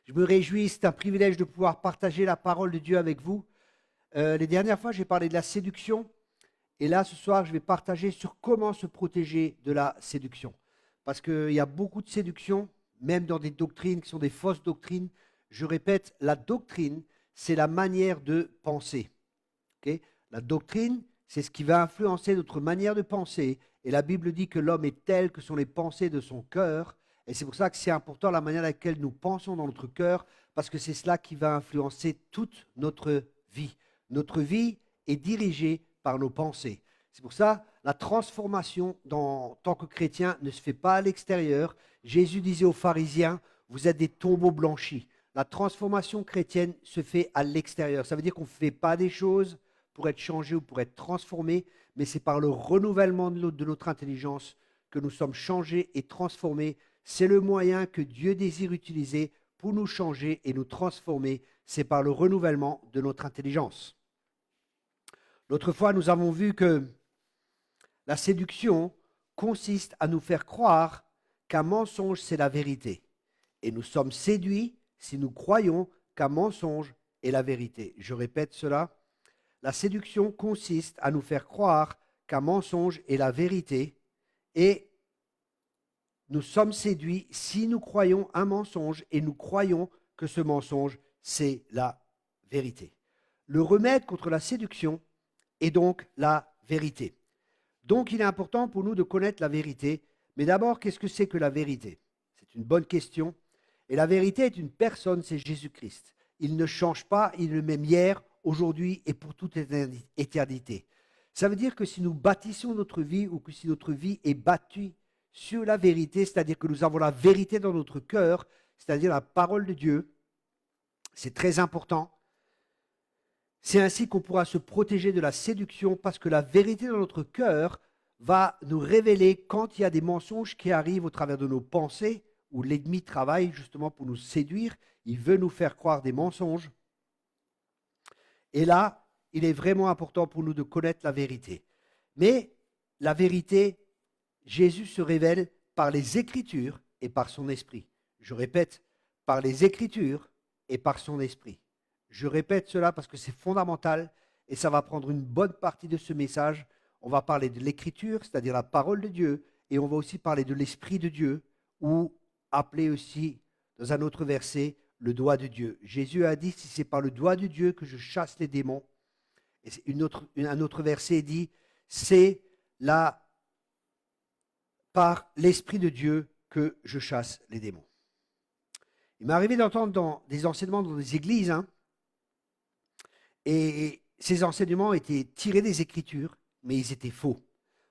Je me réjouis, c'est un privilège de pouvoir partager la parole de Dieu avec vous. Les dernières fois, j'ai parlé de la séduction. Et là, ce soir, je vais partager sur comment se protéger de la séduction. Parce qu'il y a beaucoup de séduction, même dans des doctrines qui sont des fausses doctrines. Je répète, la doctrine, c'est la manière de penser. Ok. La doctrine, c'est ce qui va influencer notre manière de penser. Et la Bible dit que l'homme est tel que sont les pensées de son cœur. Et c'est pour ça que c'est important la manière à laquelle nous pensons dans notre cœur, parce que c'est cela qui va influencer toute notre vie. Notre vie est dirigée par nos pensées. C'est pour ça la transformation en tant que chrétien ne se fait pas à l'extérieur. Jésus disait aux pharisiens, vous êtes des tombeaux blanchis. La transformation chrétienne se fait à l'extérieur. Ça veut dire qu'on ne fait pas des choses pour être changé ou pour être transformé, mais c'est par le renouvellement de notre intelligence que nous sommes changés et transformés. C'est le moyen que Dieu désire utiliser pour nous changer et nous transformer. C'est par le renouvellement de notre intelligence. L'autre fois, nous avons vu que la séduction consiste à nous faire croire qu'un mensonge, c'est la vérité. Et nous sommes séduits si nous croyons qu'un mensonge est la vérité. Je répète cela. La séduction consiste à nous faire croire qu'un mensonge est la vérité et nous sommes séduits si nous croyons un mensonge et nous croyons que ce mensonge, c'est la vérité. Le remède contre la séduction est donc la vérité. Donc, il est important pour nous de connaître la vérité. Mais d'abord, qu'est-ce que c'est que la vérité? C'est une bonne question. Et la vérité est une personne, c'est Jésus-Christ. Il ne change pas, il est le même hier, aujourd'hui et pour toute éternité. Ça veut dire que si nous bâtissons notre vie ou que si notre vie est bâtie sur la vérité, c'est-à-dire que nous avons la vérité dans notre cœur, c'est-à-dire la parole de Dieu, c'est très important. C'est ainsi qu'on pourra se protéger de la séduction parce que la vérité dans notre cœur va nous révéler quand il y a des mensonges qui arrivent au travers de nos pensées, où l'ennemi travaille justement pour nous séduire, il veut nous faire croire des mensonges. Et là, il est vraiment important pour nous de connaître la vérité. Mais la vérité, Jésus se révèle par les Écritures et par son esprit. Je répète, par les Écritures et par son esprit. Je répète cela parce que c'est fondamental et ça va prendre une bonne partie de ce message. On va parler de l'Écriture, c'est-à-dire la parole de Dieu, et on va aussi parler de l'Esprit de Dieu, ou appelé aussi, dans un autre verset, le doigt de Dieu. Jésus a dit, si c'est par le doigt de Dieu que je chasse les démons, et un autre verset dit, c'est là par l'Esprit de Dieu que je chasse les démons. Il m'est arrivé d'entendre dans des enseignements dans des églises, et ces enseignements étaient tirés des Écritures, mais ils étaient faux.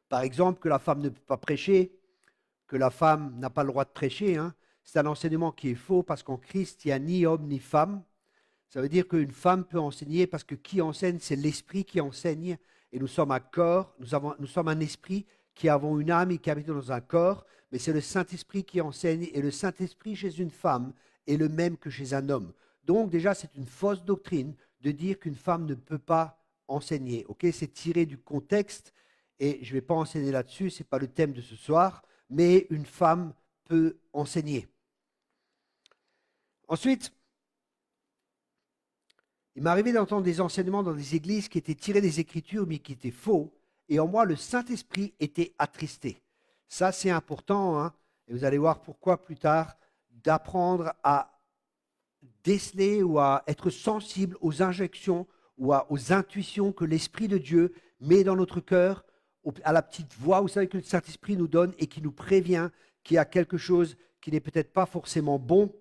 Par exemple, que la femme ne peut pas prêcher, que la femme n'a pas le droit de prêcher, c'est un enseignement qui est faux parce qu'en Christ, il n'y a ni homme ni femme. Ça veut dire qu'une femme peut enseigner parce que qui enseigne, c'est l'esprit qui enseigne. Et nous sommes un corps, nous sommes un esprit qui avons une âme et qui habite dans un corps, mais c'est le Saint-Esprit qui enseigne. Et le Saint-Esprit chez une femme est le même que chez un homme. Donc déjà, c'est une fausse doctrine de dire qu'une femme ne peut pas enseigner. Okay, c'est tiré du contexte et je ne vais pas enseigner là-dessus, ce n'est pas le thème de ce soir, mais une femme peut enseigner. Ensuite, il m'est arrivé d'entendre des enseignements dans des églises qui étaient tirés des Écritures, mais qui étaient faux. Et en moi, le Saint-Esprit était attristé. Ça, c'est important, et vous allez voir pourquoi plus tard, d'apprendre à déceler ou à être sensible aux injections ou aux intuitions que l'Esprit de Dieu met dans notre cœur, à la petite voix, vous savez, que le Saint-Esprit nous donne et qui nous prévient qu'il y a quelque chose qui n'est peut-être pas forcément bon.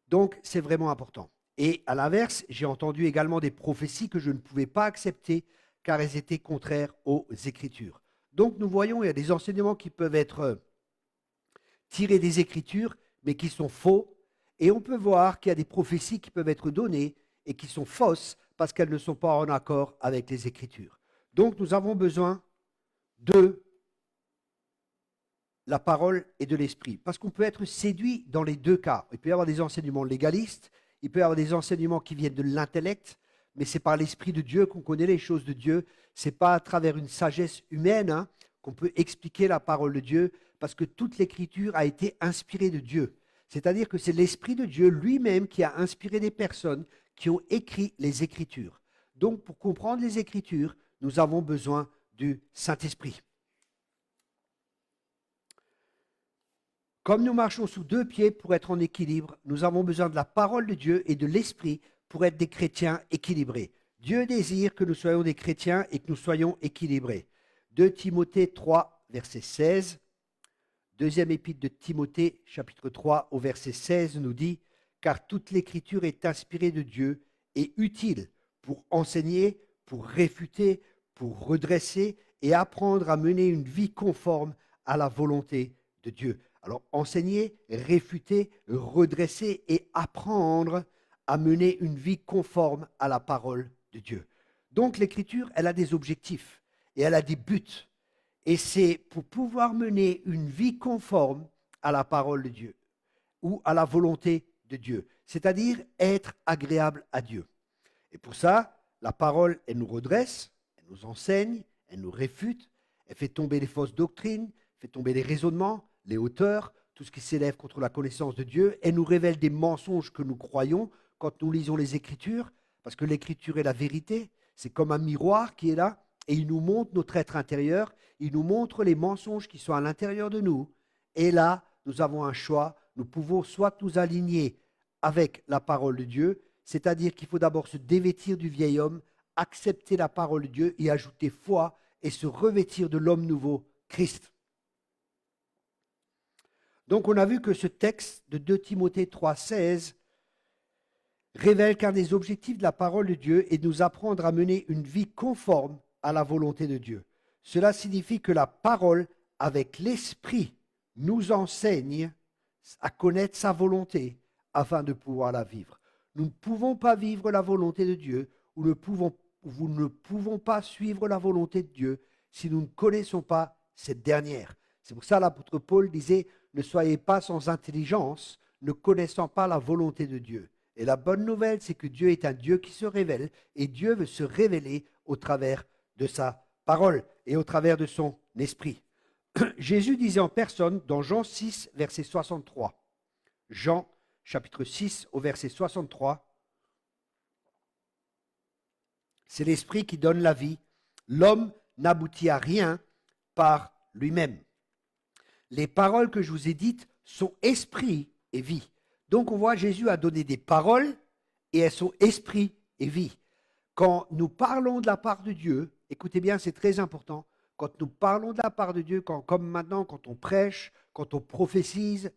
Donc, c'est vraiment important. Et à l'inverse, j'ai entendu également des prophéties que je ne pouvais pas accepter car elles étaient contraires aux Écritures. Donc, nous voyons, il y a des enseignements qui peuvent être tirés des Écritures, mais qui sont faux. Et on peut voir qu'il y a des prophéties qui peuvent être données et qui sont fausses parce qu'elles ne sont pas en accord avec les Écritures. Donc, nous avons besoin de la parole et de l'esprit. Parce qu'on peut être séduit dans les deux cas. Il peut y avoir des enseignements légalistes, il peut y avoir des enseignements qui viennent de l'intellect, mais c'est par l'Esprit de Dieu qu'on connaît les choses de Dieu. Ce n'est pas à travers une sagesse humaine qu'on peut expliquer la parole de Dieu, parce que toute l'Écriture a été inspirée de Dieu. C'est-à-dire que c'est l'Esprit de Dieu lui-même qui a inspiré des personnes qui ont écrit les Écritures. Donc, pour comprendre les Écritures, nous avons besoin du Saint-Esprit. Comme nous marchons sous deux pieds pour être en équilibre, nous avons besoin de la parole de Dieu et de l'Esprit pour être des chrétiens équilibrés. Dieu désire que nous soyons des chrétiens et que nous soyons équilibrés. 2 Timothée 3, verset 16. Deuxième épître de Timothée, chapitre 3, au verset 16, nous dit « Car toute l'écriture est inspirée de Dieu et utile pour enseigner, pour réfuter, pour redresser et apprendre à mener une vie conforme à la volonté de Dieu. » Alors, enseigner, réfuter, redresser et apprendre à mener une vie conforme à la parole de Dieu. Donc, l'écriture, elle a des objectifs et elle a des buts. Et c'est pour pouvoir mener une vie conforme à la parole de Dieu ou à la volonté de Dieu, c'est-à-dire être agréable à Dieu. Et pour ça, la parole, elle nous redresse, elle nous enseigne, elle nous réfute, elle fait tomber les fausses doctrines, fait tomber les raisonnements, les hauteurs, tout ce qui s'élève contre la connaissance de Dieu. Elle nous révèle des mensonges que nous croyons quand nous lisons les Écritures, parce que l'Écriture est la vérité. C'est comme un miroir qui est là, et il nous montre notre être intérieur, il nous montre les mensonges qui sont à l'intérieur de nous. Et là, nous avons un choix. Nous pouvons soit nous aligner avec la parole de Dieu, c'est-à-dire qu'il faut d'abord se dévêtir du vieil homme, accepter la parole de Dieu, y ajouter foi et se revêtir de l'homme nouveau, Christ. Donc on a vu que ce texte de 2 Timothée 3,16 révèle qu'un des objectifs de la parole de Dieu est de nous apprendre à mener une vie conforme à la volonté de Dieu. Cela signifie que la parole, avec l'esprit, nous enseigne à connaître sa volonté afin de pouvoir la vivre. Nous ne pouvons pas vivre la volonté de Dieu ou nous ne pouvons pas suivre la volonté de Dieu si nous ne connaissons pas cette dernière. C'est pour ça que l'apôtre Paul disait « Ne soyez pas sans intelligence, ne connaissant pas la volonté de Dieu ». Et la bonne nouvelle, c'est que Dieu est un Dieu qui se révèle et Dieu veut se révéler au travers de sa parole et au travers de son esprit. Jésus disait en personne dans Jean 6, verset 63. Jean, chapitre 6, au verset 63. C'est l'esprit qui donne la vie. L'homme n'aboutit à rien par lui-même. Les paroles que je vous ai dites sont esprit et vie. Donc on voit Jésus a donné des paroles et elles sont esprit et vie. Quand nous parlons de la part de Dieu, écoutez bien, c'est très important. Quand nous parlons de la part de Dieu, comme maintenant, quand on prêche, quand on prophétise,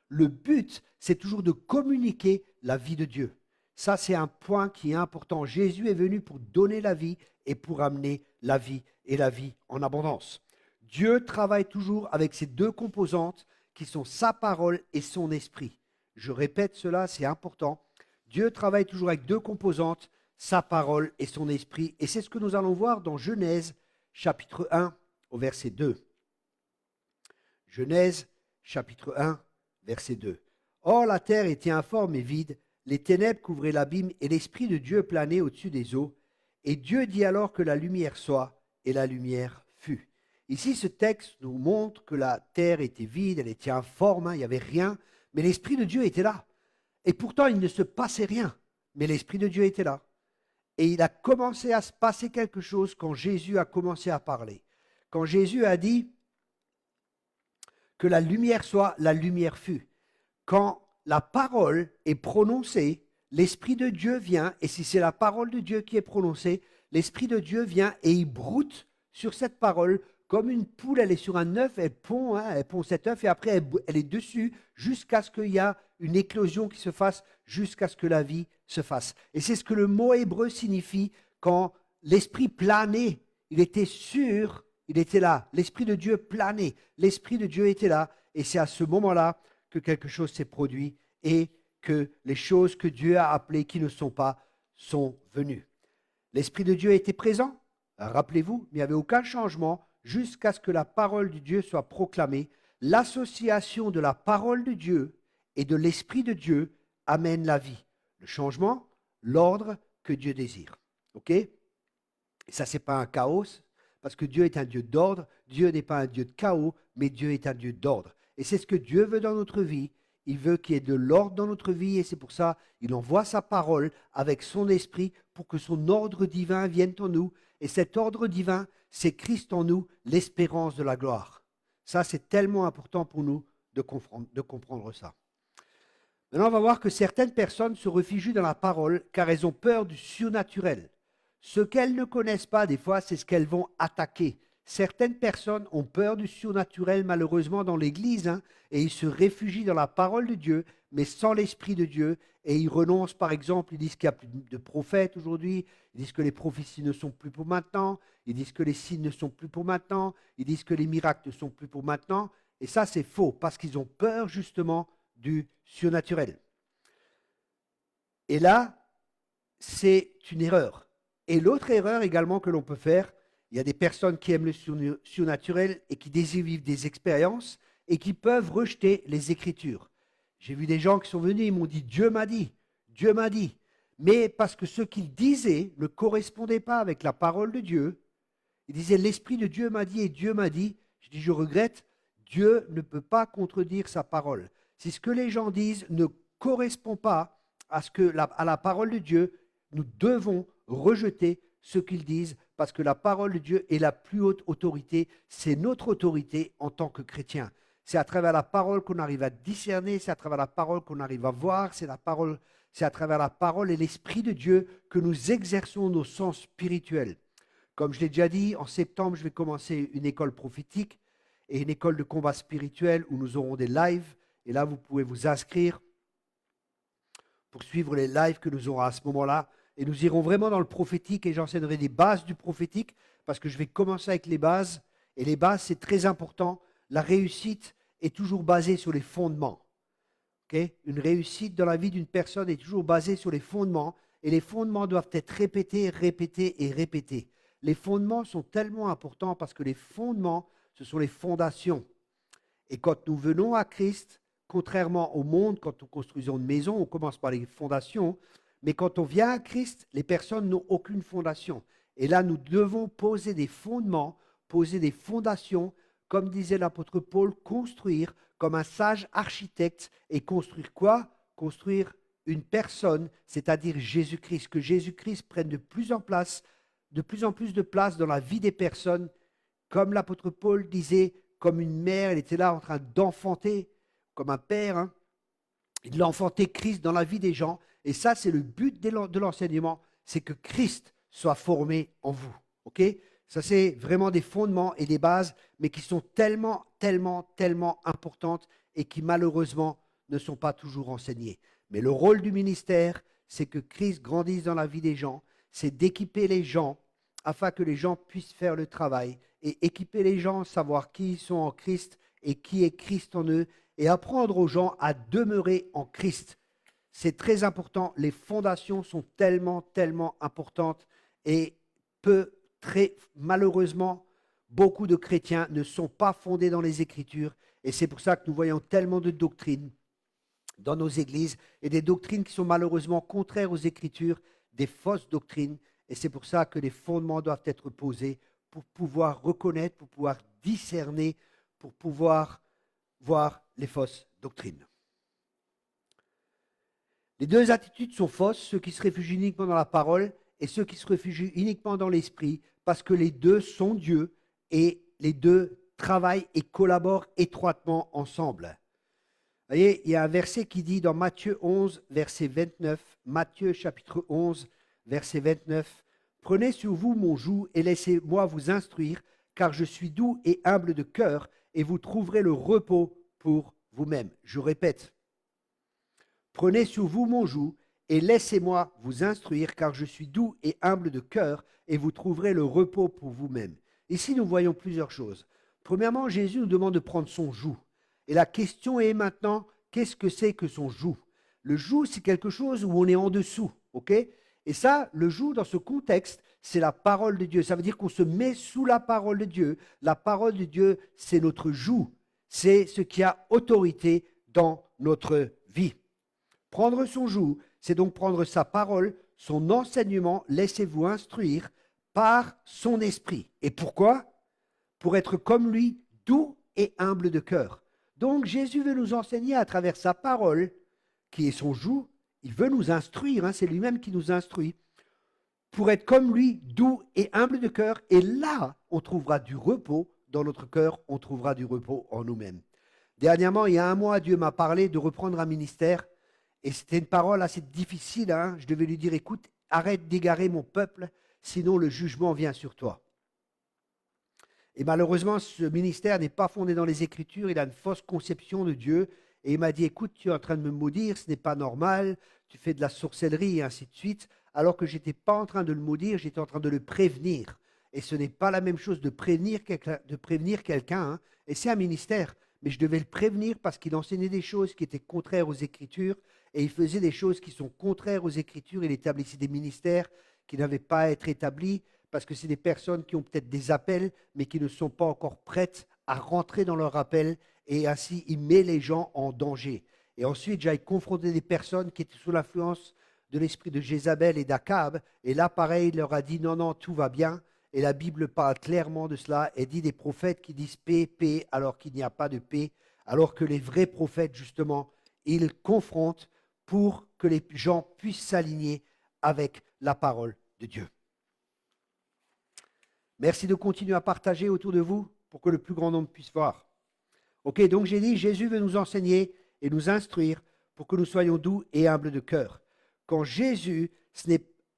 le but, c'est toujours de communiquer la vie de Dieu. Ça, c'est un point qui est important. Jésus est venu pour donner la vie et pour amener la vie et la vie en abondance. Dieu travaille toujours avec ces deux composantes qui sont sa parole et son esprit. Je répète cela, c'est important. Dieu travaille toujours avec deux composantes, sa parole et son esprit. Et c'est ce que nous allons voir dans Genèse, chapitre 1, au verset 2. Genèse, chapitre 1, verset 2. Or, la terre était informe et vide, les ténèbres couvraient l'abîme, et l'Esprit de Dieu planait au-dessus des eaux. Et Dieu dit alors que la lumière soit, et la lumière fut. Ici, ce texte nous montre que la terre était vide, elle était informe, il n'y avait rien, mais l'Esprit de Dieu était là. Et pourtant, il ne se passait rien, mais l'Esprit de Dieu était là. Et il a commencé à se passer quelque chose quand Jésus a commencé à parler. Quand Jésus a dit que la lumière soit, la lumière fut. Quand la parole est prononcée, l'Esprit de Dieu vient, et si c'est la parole de Dieu qui est prononcée, l'Esprit de Dieu vient et il broute sur cette parole comme une poule, elle est sur un œuf, elle pond cet œuf et après elle est dessus jusqu'à ce qu'il y ait une éclosion qui se fasse, jusqu'à ce que la vie se fasse. Et c'est ce que le mot hébreu signifie quand l'Esprit planait, il était sûr, il était là, l'Esprit de Dieu planait, l'Esprit de Dieu était là et c'est à ce moment-là que quelque chose s'est produit et que les choses que Dieu a appelées qui ne sont pas sont venues. L'Esprit de Dieu était présent, rappelez-vous, mais il n'y avait aucun changement jusqu'à ce que la parole de Dieu soit proclamée. L'association de la parole de Dieu et de l'Esprit de Dieu amène la vie, le changement, l'ordre que Dieu désire. Ok ? Et ça, ce n'est pas un chaos, parce que Dieu est un Dieu d'ordre. Dieu n'est pas un Dieu de chaos, mais Dieu est un Dieu d'ordre. Et c'est ce que Dieu veut dans notre vie. Il veut qu'il y ait de l'ordre dans notre vie et c'est pour ça qu'il envoie sa parole avec son esprit pour que son ordre divin vienne en nous. Et cet ordre divin, c'est Christ en nous, l'espérance de la gloire. Ça, c'est tellement important pour nous de comprendre ça. Maintenant, on va voir que certaines personnes se réfugient dans la parole car elles ont peur du surnaturel. Ce qu'elles ne connaissent pas, des fois, c'est ce qu'elles vont attaquer. Certaines personnes ont peur du surnaturel, malheureusement, dans l'Église, et ils se réfugient dans la parole de Dieu, mais sans l'Esprit de Dieu, et ils renoncent, par exemple, ils disent qu'il n'y a plus de prophètes aujourd'hui, ils disent que les prophéties ne sont plus pour maintenant, ils disent que les signes ne sont plus pour maintenant, ils disent que les miracles ne sont plus pour maintenant, et ça, c'est faux, parce qu'ils ont peur, justement, du surnaturel. Et là, c'est une erreur. Et l'autre erreur également que l'on peut faire, il y a des personnes qui aiment le surnaturel et qui désirent vivre des expériences et qui peuvent rejeter les Écritures. J'ai vu des gens qui sont venus, ils m'ont dit « Dieu m'a dit, Dieu m'a dit ». Mais parce que ce qu'ils disaient ne correspondait pas avec la parole de Dieu, ils disaient « L'Esprit de Dieu m'a dit et Dieu m'a dit ». Je dis « Je regrette, Dieu ne peut pas contredire sa parole ». Si ce que les gens disent ne correspond pas à la parole de Dieu, nous devons rejeter ce qu'ils disent parce que la parole de Dieu est la plus haute autorité. C'est notre autorité en tant que chrétien. C'est à travers la parole qu'on arrive à discerner, c'est à travers la parole qu'on arrive à voir, c'est à travers la parole et l'Esprit de Dieu que nous exerçons nos sens spirituels. Comme je l'ai déjà dit, en septembre, je vais commencer une école prophétique et une école de combat spirituel où nous aurons des lives. Et là, vous pouvez vous inscrire pour suivre les lives que nous aurons à ce moment-là. Et nous irons vraiment dans le prophétique et j'enseignerai des bases du prophétique parce que je vais commencer avec les bases. Et les bases, c'est très important. La réussite est toujours basée sur les fondements. Okay? Une réussite dans la vie d'une personne est toujours basée sur les fondements. Et les fondements doivent être répétés, répétés et répétés. Les fondements sont tellement importants parce que les fondements, ce sont les fondations. Et quand nous venons à Christ, contrairement au monde, quand nous construisons une maison, on commence par les fondations. Mais quand on vient à Christ, les personnes n'ont aucune fondation. Et là, nous devons poser des fondements, poser des fondations, comme disait l'apôtre Paul, construire comme un sage architecte. Et construire quoi? Construire une personne, c'est-à-dire Jésus-Christ. Que Jésus-Christ prenne de plus en plus de place dans la vie des personnes. Comme l'apôtre Paul disait, comme une mère, elle était là en train d'enfanter, comme un père, il a enfanté Christ dans la vie des gens. Et ça, c'est le but de l'enseignement, c'est que Christ soit formé en vous. Ok? Ça, c'est vraiment des fondements et des bases, mais qui sont tellement, tellement, tellement importantes et qui, malheureusement, ne sont pas toujours enseignées. Mais le rôle du ministère, c'est que Christ grandisse dans la vie des gens, c'est d'équiper les gens afin que les gens puissent faire le travail et équiper les gens, savoir qui ils sont en Christ et qui est Christ en eux et apprendre aux gens à demeurer en Christ. C'est très important. Les fondations sont tellement, tellement importantes et très malheureusement, beaucoup de chrétiens ne sont pas fondés dans les Écritures et c'est pour ça que nous voyons tellement de doctrines dans nos églises et des doctrines qui sont malheureusement contraires aux Écritures, des fausses doctrines et c'est pour ça que les fondements doivent être posés pour pouvoir reconnaître, pour pouvoir discerner, pour pouvoir voir les fausses doctrines. Les deux attitudes sont fausses, ceux qui se réfugient uniquement dans la parole et ceux qui se réfugient uniquement dans l'esprit, parce que les deux sont Dieu et les deux travaillent et collaborent étroitement ensemble. Vous voyez, il y a un verset qui dit dans Matthieu 11, verset 29, Matthieu chapitre 11, verset 29, « Prenez sur vous mon joug et laissez-moi vous instruire, car je suis doux et humble de cœur, et vous trouverez le repos pour vous-même. » Je répète, « Prenez sur vous mon joug et laissez-moi vous instruire, car je suis doux et humble de cœur, et vous trouverez le repos pour vous-même. » Ici, nous voyons plusieurs choses. Premièrement, Jésus nous demande de prendre son joug. Et la question est maintenant, qu'est-ce que c'est que son joug? Le joug, c'est quelque chose où on est en dessous, ok? Et ça, le joug, dans ce contexte, c'est la parole de Dieu. Ça veut dire qu'on se met sous la parole de Dieu. La parole de Dieu, c'est notre joug. C'est ce qui a autorité dans notre vie. Prendre son joug, c'est donc prendre sa parole, son enseignement, laissez-vous instruire par son esprit. Et pourquoi? Pour être comme lui, doux et humble de cœur. Donc Jésus veut nous enseigner à travers sa parole, qui est son joug. Il veut nous instruire, hein, c'est lui-même qui nous instruit, pour être comme lui, doux et humble de cœur. Et là, on trouvera du repos dans notre cœur, on trouvera du repos en nous-mêmes. Dernièrement, il y a un mois, Dieu m'a parlé de reprendre un ministère. Et c'était une parole assez difficile. Hein. Je devais lui dire, écoute, arrête d'égarer mon peuple, sinon le jugement vient sur toi. Et malheureusement, ce ministère n'est pas fondé dans les Écritures. Il a une fausse conception de Dieu. Et il m'a dit, écoute, tu es en train de me maudire, ce n'est pas normal, tu fais de la sorcellerie et ainsi de suite. Alors que je n'étais pas en train de le maudire, j'étais en train de le prévenir. Et ce n'est pas la même chose de prévenir quelqu'un. Hein. Et c'est un ministère. Mais je devais le prévenir parce qu'il enseignait des choses qui étaient contraires aux Écritures. Et il faisait des choses qui sont contraires aux Écritures. Il établissait des ministères qui n'avaient pas à être établis parce que c'est des personnes qui ont peut-être des appels, mais qui ne sont pas encore prêtes à rentrer dans leur appel. Et ainsi, il met les gens en danger. Et ensuite, j'ai confronté des personnes qui étaient sous l'influence de l'esprit de Jézabel et d'Akab. Et là, pareil, il leur a dit, non, non, tout va bien. Et la Bible parle clairement de cela et dit des prophètes qui disent paix, paix, alors qu'il n'y a pas de paix. Alors que les vrais prophètes, justement, ils confrontent pour que les gens puissent s'aligner avec la parole de Dieu. Merci de continuer à partager autour de vous pour que le plus grand nombre puisse voir. Ok, donc j'ai dit, Jésus veut nous enseigner et nous instruire pour que nous soyons doux et humbles de cœur. Quand Jésus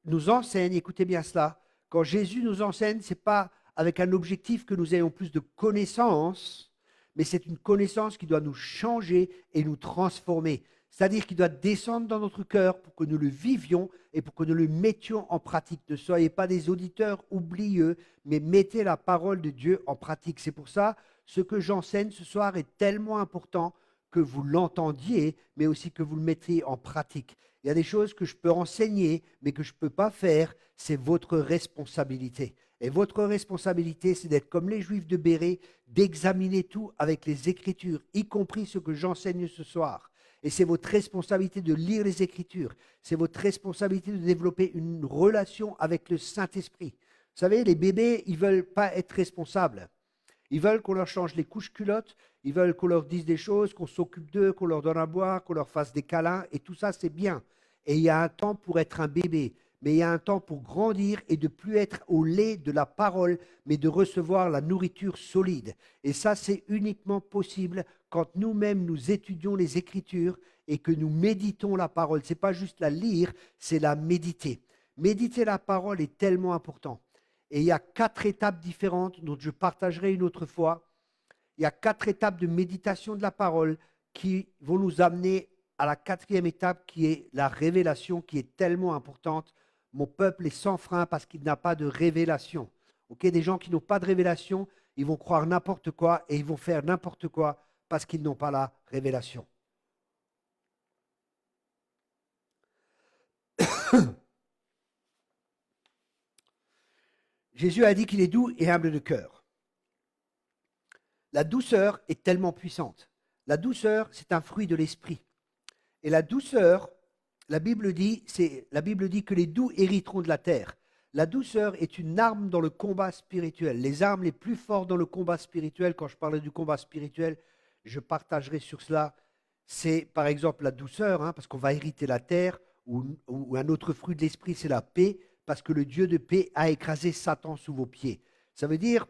nous enseigne, écoutez bien cela, quand Jésus nous enseigne, ce n'est pas avec un objectif que nous ayons plus de connaissances, mais c'est une connaissance qui doit nous changer et nous transformer. C'est-à-dire qu'il doit descendre dans notre cœur pour que nous le vivions et pour que nous le mettions en pratique. Ne soyez pas des auditeurs oublieux, mais mettez la parole de Dieu en pratique. C'est pour ça, ce que j'enseigne ce soir est tellement important que vous l'entendiez, mais aussi que vous le mettiez en pratique. Il y a des choses que je peux enseigner, mais que je ne peux pas faire. C'est votre responsabilité. Et votre responsabilité, c'est d'être comme les Juifs de Bérée, d'examiner tout avec les Écritures, y compris ce que j'enseigne ce soir. Et c'est votre responsabilité de lire les Écritures. C'est votre responsabilité de développer une relation avec le Saint-Esprit. Vous savez, les bébés, ils ne veulent pas être responsables. Ils veulent qu'on leur change les couches culottes, ils veulent qu'on leur dise des choses, qu'on s'occupe d'eux, qu'on leur donne à boire, qu'on leur fasse des câlins, et tout ça, c'est bien. Et il y a un temps pour être un bébé, mais il y a un temps pour grandir et de plus être au lait de la parole, mais de recevoir la nourriture solide. Et ça, c'est uniquement possible quand nous-mêmes nous étudions les Écritures et que nous méditons la parole. Ce n'est pas juste la lire, c'est la méditer. Méditer la parole est tellement important. Et il y a 4 étapes différentes dont je partagerai une autre fois. Il y a 4 étapes de méditation de la parole qui vont nous amener à la 4e étape qui est la révélation, qui est tellement importante. Mon peuple est sans frein parce qu'il n'a pas de révélation. Okay, des gens qui n'ont pas de révélation, ils vont croire n'importe quoi et ils vont faire n'importe quoi parce qu'ils n'ont pas la révélation. Jésus a dit qu'il est doux et humble de cœur. La douceur est tellement puissante. La douceur, c'est un fruit de l'esprit. Et la douceur, la Bible dit que les doux hériteront de la terre. La douceur est une arme dans le combat spirituel. Les armes les plus fortes dans le combat spirituel, quand je parlerai du combat spirituel, je partagerai sur cela. C'est par exemple la douceur, hein, parce qu'on va hériter la terre, ou un autre fruit de l'esprit, c'est la paix, parce que le Dieu de paix a écrasé Satan sous vos pieds. Ça veut dire,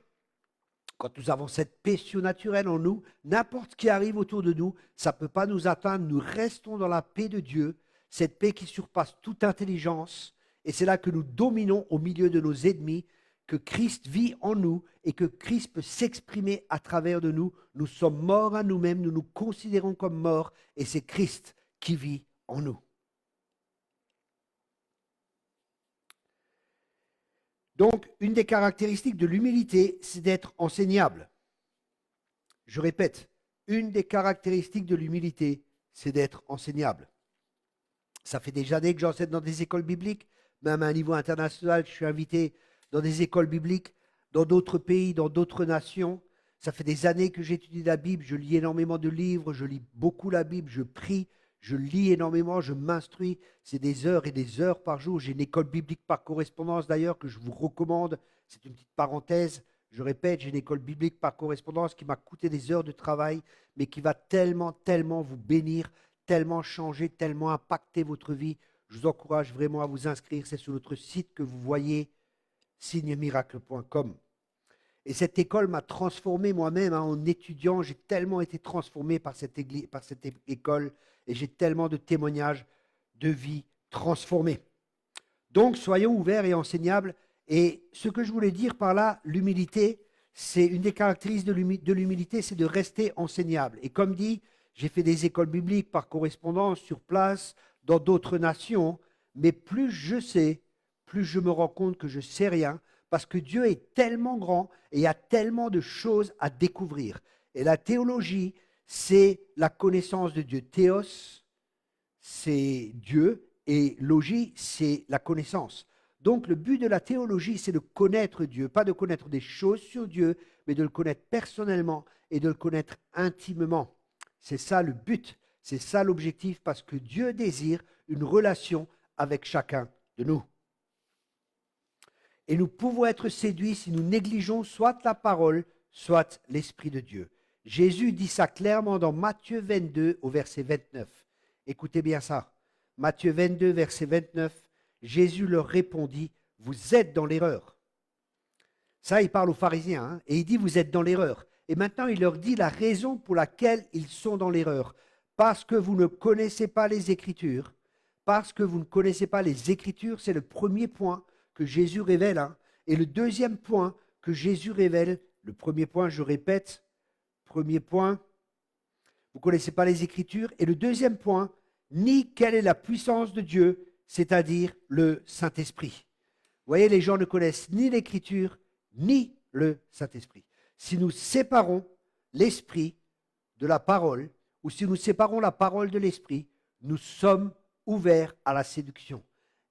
quand nous avons cette paix surnaturelle en nous, n'importe ce qui arrive autour de nous, ça ne peut pas nous atteindre. Nous restons dans la paix de Dieu, cette paix qui surpasse toute intelligence. Et c'est là que nous dominons au milieu de nos ennemis, que Christ vit en nous et que Christ peut s'exprimer à travers de nous. Nous sommes morts à nous-mêmes, nous nous considérons comme morts et c'est Christ qui vit en nous. Donc, une des caractéristiques de l'humilité, c'est d'être enseignable. Je répète, une des caractéristiques de l'humilité, c'est d'être enseignable. Ça fait des années que j'enseigne dans des écoles bibliques, même à un niveau international, je suis invité dans des écoles bibliques, dans d'autres pays, dans d'autres nations. Ça fait des années que j'étudie la Bible, je lis énormément de livres, je lis beaucoup la Bible, je prie, je lis énormément, je m'instruis. C'est des heures et des heures par jour. J'ai une école biblique par correspondance d'ailleurs que je vous recommande. C'est une petite parenthèse Je répète, j'ai une école biblique par correspondance qui m'a coûté des heures de travail, mais qui va tellement, tellement vous bénir, tellement changer, tellement impacter votre vie. Je vous encourage vraiment à vous inscrire. C'est sur notre site que vous voyez, signemiracle.com. Et cette école m'a transformé moi-même en étudiant. J'ai tellement été transformé par cette école et j'ai tellement de témoignages de vie transformée. Donc, soyons ouverts et enseignables. Et ce que je voulais dire par là, l'humilité, c'est une des caractéristiques de l'humilité, c'est de rester enseignable. Et comme dit, j'ai fait des écoles bibliques par correspondance, sur place, dans d'autres nations, mais plus je sais, plus je me rends compte que je ne sais rien, parce que Dieu est tellement grand et il y a tellement de choses à découvrir. Et la théologie, c'est la connaissance de Dieu. Théos, c'est Dieu, et logie, c'est la connaissance. Donc le but de la théologie, c'est de connaître Dieu, pas de connaître des choses sur Dieu, mais de le connaître personnellement et de le connaître intimement. C'est ça le but, c'est ça l'objectif, parce que Dieu désire une relation avec chacun de nous. Et nous pouvons être séduits si nous négligeons soit la parole, soit l'Esprit de Dieu. Jésus dit ça clairement dans Matthieu 22 au verset 29. Écoutez bien ça. Matthieu 22, verset 29, Jésus leur répondit, « Vous êtes dans l'erreur. » Ça, il parle aux pharisiens, hein, et il dit, « Vous êtes dans l'erreur. » Et maintenant, il leur dit la raison pour laquelle ils sont dans l'erreur. Parce que vous ne connaissez pas les Écritures. Parce que vous ne connaissez pas les Écritures, c'est le premier point que Jésus révèle. Hein. Et le deuxième point que Jésus révèle, le premier point, je répète, premier point, vous ne connaissez pas les Écritures. Et le deuxième point, ni quelle est la puissance de Dieu, c'est-à-dire le Saint-Esprit. Vous voyez, les gens ne connaissent ni l'Écriture, ni le Saint-Esprit. Si nous séparons l'Esprit de la parole, ou si nous séparons la parole de l'Esprit, nous sommes ouverts à la séduction.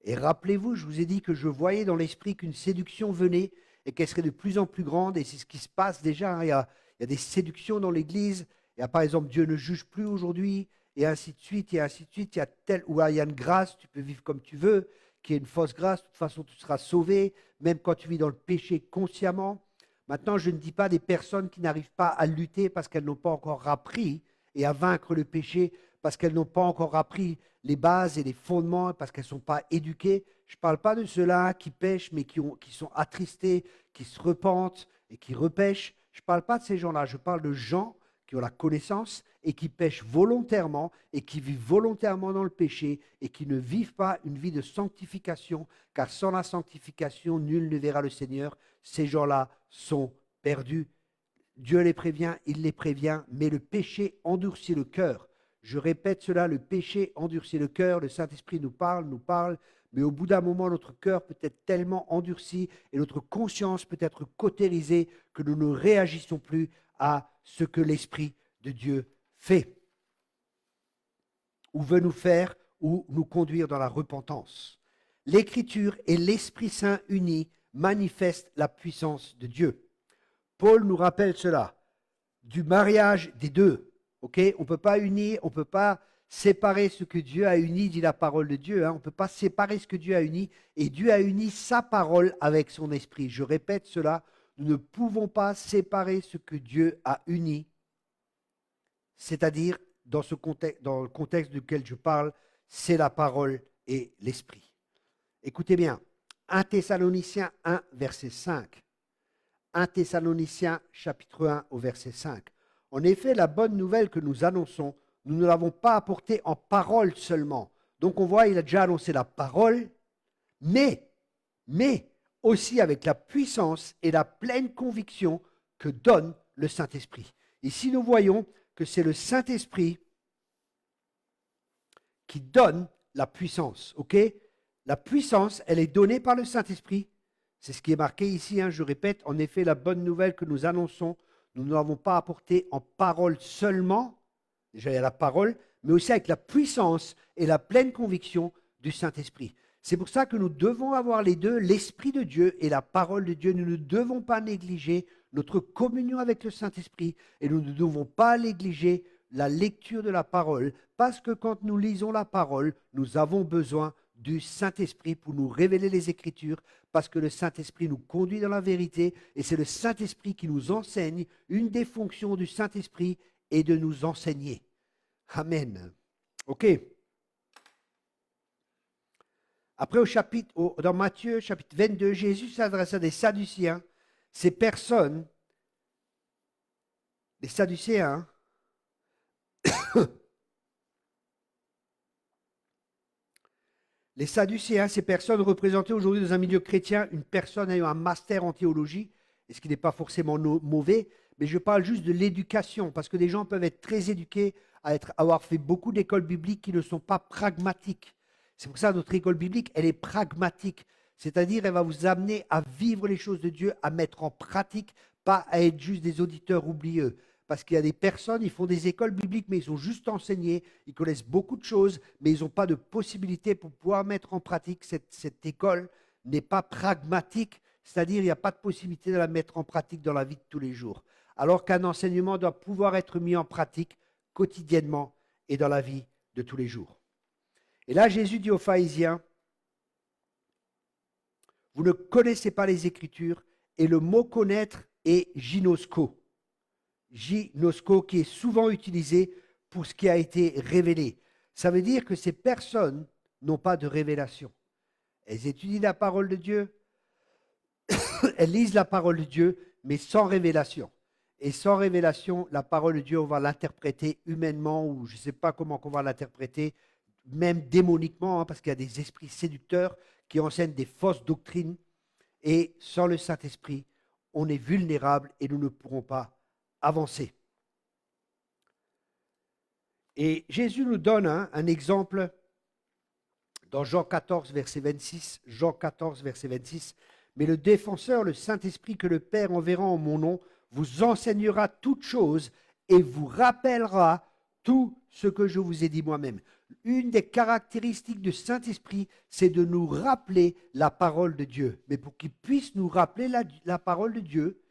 Et rappelez-vous, je vous ai dit que je voyais dans l'Esprit qu'une séduction venait et qu'elle serait de plus en plus grande, et c'est ce qui se passe déjà. Hein. Il y a des séductions dans l'Église. Il y a par exemple, Dieu ne juge plus aujourd'hui, et ainsi de suite, et ainsi de suite. Il y a il y a une grâce, tu peux vivre comme tu veux, qui est une fausse grâce. De toute façon, tu seras sauvé, même quand tu vis dans le péché consciemment. Maintenant, je ne dis pas des personnes qui n'arrivent pas à lutter parce qu'elles n'ont pas encore appris et à vaincre le péché, parce qu'elles n'ont pas encore appris les bases et les fondements, parce qu'elles ne sont pas éduquées. Je ne parle pas de ceux-là qui pêchent, mais qui sont attristés, qui se repentent et qui repêchent. Je ne parle pas de ces gens-là, je parle de gens qui ont la connaissance et qui pêchent volontairement et qui vivent volontairement dans le péché et qui ne vivent pas une vie de sanctification, car sans la sanctification, nul ne verra le Seigneur. Ces gens-là sont perdus. Dieu les prévient, il les prévient, mais le péché endurcit le cœur. Je répète cela, le péché endurcit le cœur, le Saint-Esprit nous parle, mais au bout d'un moment, notre cœur peut être tellement endurci et notre conscience peut être cautérisée que nous ne réagissons plus à ce que l'Esprit de Dieu fait, ou veut nous faire, ou nous conduire dans la repentance. L'Écriture et l'Esprit Saint unis manifestent la puissance de Dieu. Paul nous rappelle cela, du mariage des deux. Okay, on ne peut pas unir, on ne peut pas séparer ce que Dieu a uni, dit la parole de Dieu. Hein, on ne peut pas séparer ce que Dieu a uni, et Dieu a uni sa parole avec son esprit. Je répète cela, nous ne pouvons pas séparer ce que Dieu a uni, c'est-à-dire dans le contexte duquel je parle, c'est la parole et l'esprit. Écoutez bien, 1 Thessaloniciens 1, verset 5. 1 Thessaloniciens chapitre 1 au verset 5. En effet, la bonne nouvelle que nous annonçons, nous ne l'avons pas apportée en parole seulement. Donc on voit, il a déjà annoncé la parole, mais aussi avec la puissance et la pleine conviction que donne le Saint-Esprit. Ici, nous voyons que c'est le Saint-Esprit qui donne la puissance. Ok ? La puissance, elle est donnée par le Saint-Esprit. C'est ce qui est marqué ici, hein, je répète, en effet, la bonne nouvelle que nous annonçons, nous ne l'avons pas apportée en parole seulement, déjà il y a la parole, mais aussi avec la puissance et la pleine conviction du Saint-Esprit. C'est pour ça que nous devons avoir les deux, l'Esprit de Dieu et la parole de Dieu. Nous ne devons pas négliger notre communion avec le Saint-Esprit et nous ne devons pas négliger la lecture de la parole, parce que quand nous lisons la parole, nous avons besoin du Saint-Esprit pour nous révéler les Écritures, parce que le Saint-Esprit nous conduit dans la vérité, et c'est le Saint-Esprit qui nous enseigne. Une des fonctions du Saint-Esprit est de nous enseigner. Amen. OK. Après, dans Matthieu, chapitre 22, Jésus s'adresse à des Sadducéens. Ces personnes, les Sadducéens, les Sadducéens, ces personnes représentées aujourd'hui dans un milieu chrétien, une personne ayant un master en théologie, et ce qui n'est pas forcément mauvais, mais je parle juste de l'éducation, parce que des gens peuvent être très éduqués, avoir fait beaucoup d'écoles bibliques qui ne sont pas pragmatiques. C'est pour ça que notre école biblique, elle est pragmatique, c'est-à-dire elle va vous amener à vivre les choses de Dieu, à mettre en pratique, pas à être juste des auditeurs oublieux. Parce qu'il y a des personnes, ils font des écoles bibliques, mais ils ont juste enseigné, ils connaissent beaucoup de choses, mais ils n'ont pas de possibilité pour pouvoir mettre en pratique. Cette école n'est pas pragmatique, c'est-à-dire il n'y a pas de possibilité de la mettre en pratique dans la vie de tous les jours. Alors qu'un enseignement doit pouvoir être mis en pratique quotidiennement et dans la vie de tous les jours. Et là, Jésus dit aux pharisiens, vous ne connaissez pas les Écritures, et le mot connaître est ginosko. Ginosko, qui est souvent utilisé pour ce qui a été révélé. Ça veut dire que ces personnes n'ont pas de révélation. Elles étudient la parole de Dieu, elles lisent la parole de Dieu, mais sans révélation. Et sans révélation, la parole de Dieu, on va l'interpréter humainement, ou je ne sais pas comment on va l'interpréter, même démoniquement, parce qu'il y a des esprits séducteurs qui enseignent des fausses doctrines. Et sans le Saint-Esprit, on est vulnérable et nous ne pourrons pas avancer. Et Jésus nous donne un exemple dans Jean 14, verset 26. Jean 14, verset 26. Mais le défenseur, le Saint-Esprit que le Père enverra en mon nom, vous enseignera toutes choses et vous rappellera tout ce que je vous ai dit moi-même. Une des caractéristiques du Saint-Esprit, c'est de nous rappeler la parole de Dieu. Mais pour qu'il puisse nous rappeler la parole de Dieu,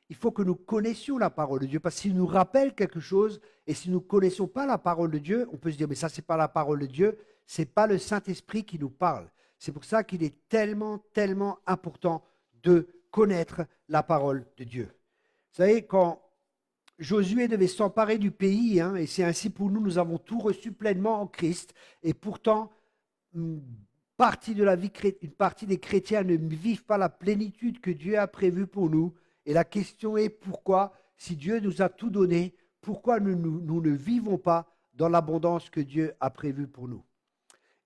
il faut que nous connaissions la parole de Dieu. Parce que s'il nous rappelle quelque chose, et si nous ne connaissons pas la parole de Dieu, on peut se dire, mais ça, ce n'est pas la parole de Dieu, ce n'est pas le Saint-Esprit qui nous parle. C'est pour ça qu'il est tellement, tellement important de connaître la parole de Dieu. Vous savez, quand Josué devait s'emparer du pays, et c'est ainsi pour nous, nous avons tout reçu pleinement en Christ, et pourtant, une partie des chrétiens ne vivent pas la plénitude que Dieu a prévue pour nous. Et la question est pourquoi, si Dieu nous a tout donné, pourquoi nous ne vivons pas dans l'abondance que Dieu a prévue pour nous?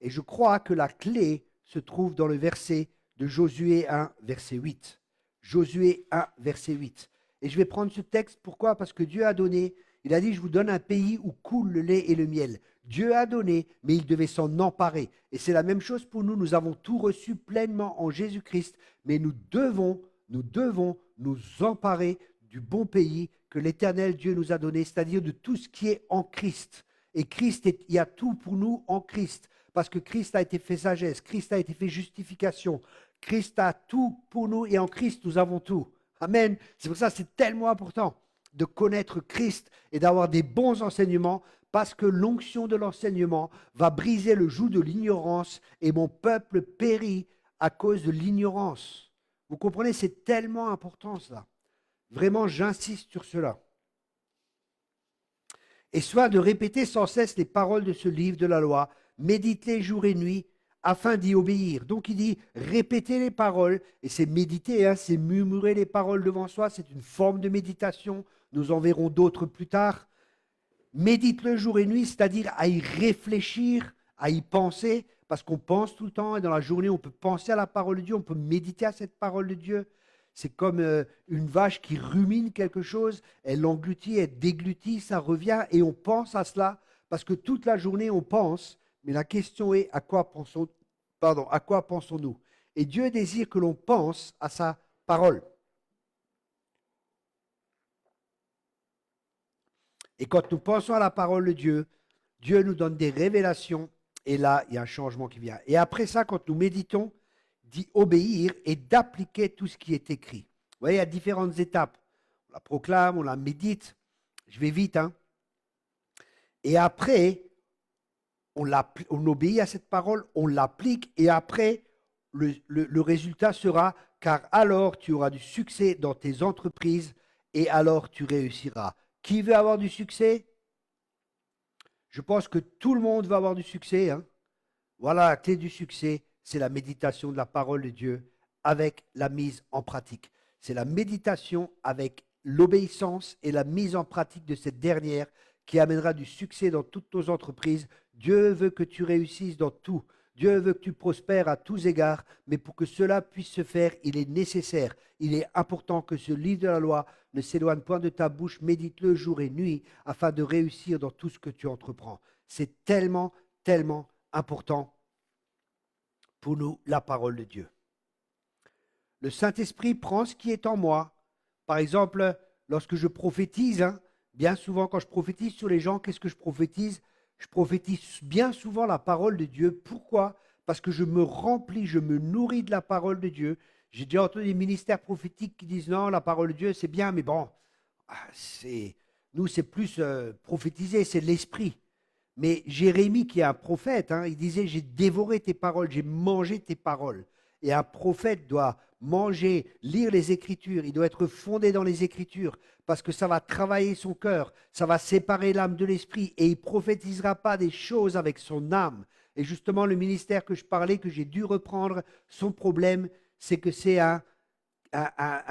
Et je crois que la clé se trouve dans le verset de Josué 1, verset 8. Josué 1, verset 8. Et je vais prendre ce texte, pourquoi? Parce que Dieu a donné, il a dit, je vous donne un pays où coule le lait et le miel. Dieu a donné, mais il devait s'en emparer. Et c'est la même chose pour nous, nous avons tout reçu pleinement en Jésus-Christ, mais nous devons nous emparer du bon pays que l'Éternel Dieu nous a donné, c'est-à-dire de tout ce qui est en Christ. Et Christ, il y a tout pour nous en Christ, parce que Christ a été fait sagesse, Christ a été fait justification, Christ a tout pour nous et en Christ nous avons tout. Amen. C'est pour ça que c'est tellement important de connaître Christ et d'avoir des bons enseignements, parce que l'onction de l'enseignement va briser le joug de l'ignorance et mon peuple périt à cause de l'ignorance. Vous comprenez, c'est tellement important cela. Vraiment, j'insiste sur cela. Et soit de répéter sans cesse les paroles de ce livre de la loi, méditez jour et nuit, afin d'y obéir. Donc il dit, répétez les paroles, et c'est méditer, c'est murmurer les paroles devant soi, c'est une forme de méditation, nous en verrons d'autres plus tard. Médite le jour et nuit, c'est-à-dire à y réfléchir, à y penser, parce qu'on pense tout le temps, et dans la journée on peut penser à la parole de Dieu, on peut méditer à cette parole de Dieu. C'est comme une vache qui rumine quelque chose, elle l'engloutit, elle déglutit, ça revient, et on pense à cela, parce que toute la journée on pense, mais la question est à quoi pensons-nous? Et Dieu désire que l'on pense à sa parole. Et quand nous pensons à la parole de Dieu, Dieu nous donne des révélations, et là, il y a un changement qui vient. Et après ça, quand nous méditons, d'y obéir et d'appliquer tout ce qui est écrit. Vous voyez, il y a différentes étapes. On la proclame, on la médite. Je vais vite, Et après, on obéit à cette parole, on l'applique et après, le résultat sera, car alors tu auras du succès dans tes entreprises et alors tu réussiras. Qui veut avoir du succès? Je pense que tout le monde va avoir du succès, hein. Voilà, la clé du succès, c'est la méditation de la parole de Dieu avec la mise en pratique. C'est la méditation avec l'obéissance et la mise en pratique de cette dernière qui amènera du succès dans toutes nos entreprises. Dieu veut que tu réussisses dans tout. Dieu veut que tu prospères à tous égards, mais pour que cela puisse se faire, il est nécessaire, il est important que ce livre de la loi ne s'éloigne point de ta bouche, médite-le jour et nuit, afin de réussir dans tout ce que tu entreprends. C'est tellement, tellement important pour nous, la parole de Dieu. Le Saint-Esprit prend ce qui est en moi. Par exemple, lorsque je prophétise, hein, bien souvent quand je prophétise sur les gens, qu'est-ce que je prophétise? Je prophétise bien souvent la parole de Dieu. Pourquoi? Parce que je me remplis, je me nourris de la parole de Dieu. J'ai déjà entendu des ministères prophétiques qui disent non, la parole de Dieu c'est bien, mais bon, nous c'est plus prophétiser, c'est l'esprit. Mais Jérémie, qui est un prophète, hein, il disait, j'ai dévoré tes paroles, j'ai mangé tes paroles. Et un prophète doit manger, lire les Écritures, il doit être fondé dans les Écritures, parce que ça va travailler son cœur, ça va séparer l'âme de l'esprit, et il ne prophétisera pas des choses avec son âme. Et justement, le ministère que je parlais, que j'ai dû reprendre, son problème, c'est que c'est un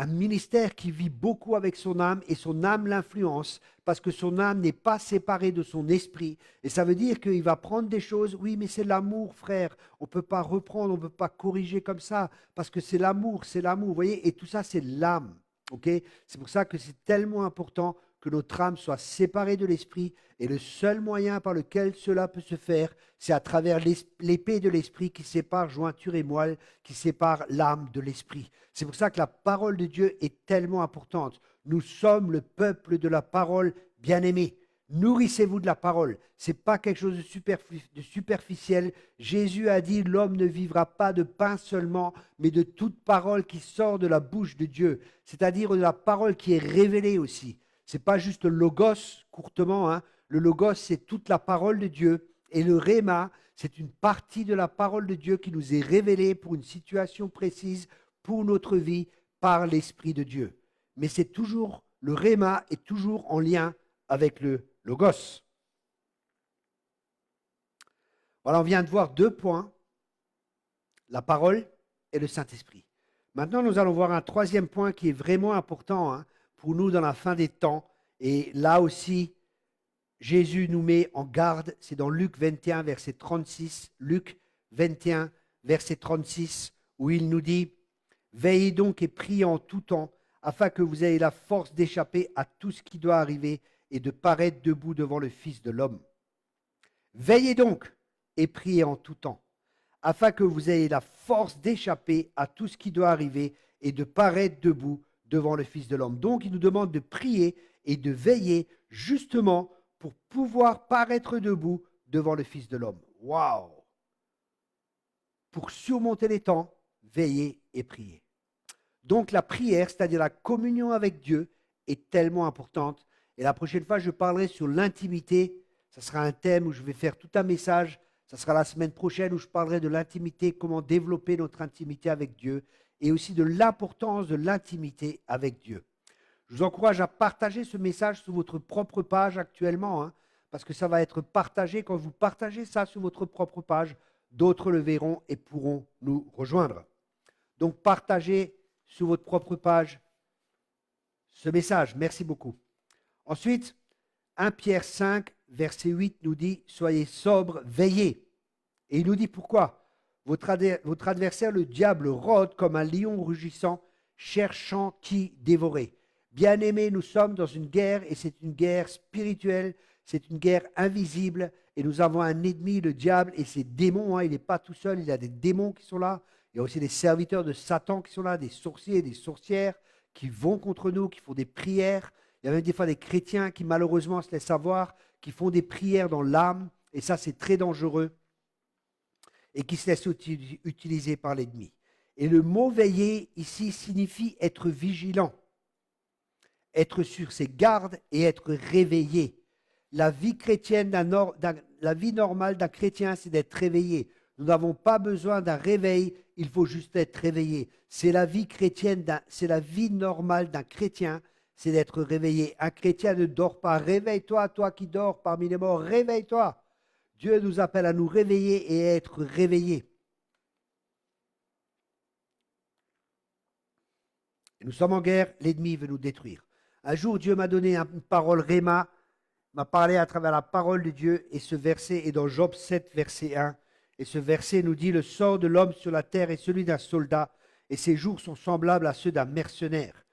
ministère qui vit beaucoup avec son âme et son âme l'influence parce que son âme n'est pas séparée de son esprit. Et ça veut dire qu'il va prendre des choses, oui, mais c'est l'amour, frère. On ne peut pas reprendre, on ne peut pas corriger comme ça parce que c'est l'amour, vous voyez, et tout ça, c'est l'âme. Okay, c'est pour ça que c'est tellement important que notre âme soit séparée de l'esprit et le seul moyen par lequel cela peut se faire, c'est à travers l'épée de l'esprit qui sépare jointure et moelle, qui sépare l'âme de l'esprit. C'est pour ça que la parole de Dieu est tellement importante. Nous sommes le peuple de la parole, bien-aimé. Nourrissez-vous de la parole. Ce n'est pas quelque chose de superficiel. Jésus a dit, l'homme ne vivra pas de pain seulement, mais de toute parole qui sort de la bouche de Dieu. C'est-à-dire de la parole qui est révélée aussi. Ce n'est pas juste le logos, courtement. Hein. Le logos, c'est toute la parole de Dieu. Et le réma, c'est une partie de la parole de Dieu qui nous est révélée pour une situation précise, pour notre vie, par l'Esprit de Dieu. Mais c'est toujours, le réma est toujours en lien avec le logos. Voilà, on vient de voir 2 points, la parole et le Saint-Esprit. Maintenant, nous allons voir un 3e point qui est vraiment important hein, pour nous dans la fin des temps. Et là aussi, Jésus nous met en garde, c'est dans Luc 21, verset 36, Luc 21, verset 36, où il nous dit « Veillez donc et priez en tout temps, afin que vous ayez la force d'échapper à tout ce qui doit arriver et de paraître debout devant le Fils de l'homme. Veillez donc et priez en tout temps, afin que vous ayez la force d'échapper à tout ce qui doit arriver et de paraître debout devant le Fils de l'homme. » Donc, il nous demande de prier et de veiller justement pour pouvoir paraître debout devant le Fils de l'homme. Waouh! Pour surmonter les temps, veiller et prier. Donc, la prière, c'est-à-dire la communion avec Dieu, est tellement importante. Et la prochaine fois, je parlerai sur l'intimité. Ce sera un thème où je vais faire tout un message. Ce sera la semaine prochaine où je parlerai de l'intimité, comment développer notre intimité avec Dieu et aussi de l'importance de l'intimité avec Dieu. Je vous encourage à partager ce message sur votre propre page actuellement, hein, parce que ça va être partagé. Quand vous partagez ça sur votre propre page, d'autres le verront et pourront nous rejoindre. Donc, partagez sur votre propre page ce message. Merci beaucoup. Ensuite, 1 Pierre 5, verset 8 nous dit « Soyez sobres, veillez ». Et il nous dit pourquoi. Votre adversaire, le diable, rôde comme un lion rugissant, cherchant qui dévorer. Bien-aimés, nous sommes dans une guerre et c'est une guerre spirituelle, c'est une guerre invisible et nous avons un ennemi, le diable et ses démons. Hein, il n'est pas tout seul, il y a des démons qui sont là. Il y a aussi des serviteurs de Satan qui sont là, des sorciers et des sorcières qui vont contre nous, qui font des prières. Il y a même des fois des chrétiens qui malheureusement se laissent avoir, qui font des prières dans l'âme et ça c'est très dangereux et qui se laissent utiliser par l'ennemi. Et le mot veiller ici signifie être vigilant, être sur ses gardes et être réveillé. La vie chrétienne la vie normale d'un chrétien, c'est d'être réveillé. Nous n'avons pas besoin d'un réveil, il faut juste être réveillé. C'est la vie chrétienne, c'est la vie normale d'un chrétien, c'est d'être réveillé. Un chrétien ne dort pas. Réveille-toi, toi qui dors parmi les morts, réveille-toi. Dieu nous appelle à nous réveiller et à être réveillés. Et nous sommes en guerre, l'ennemi veut nous détruire. Un jour, Dieu m'a donné une parole Réma, m'a parlé à travers la parole de Dieu, et ce verset est dans Job 7, verset 1. Et ce verset nous dit, le sort de l'homme sur la terre est celui d'un soldat, et ses jours sont semblables à ceux d'un mercenaire.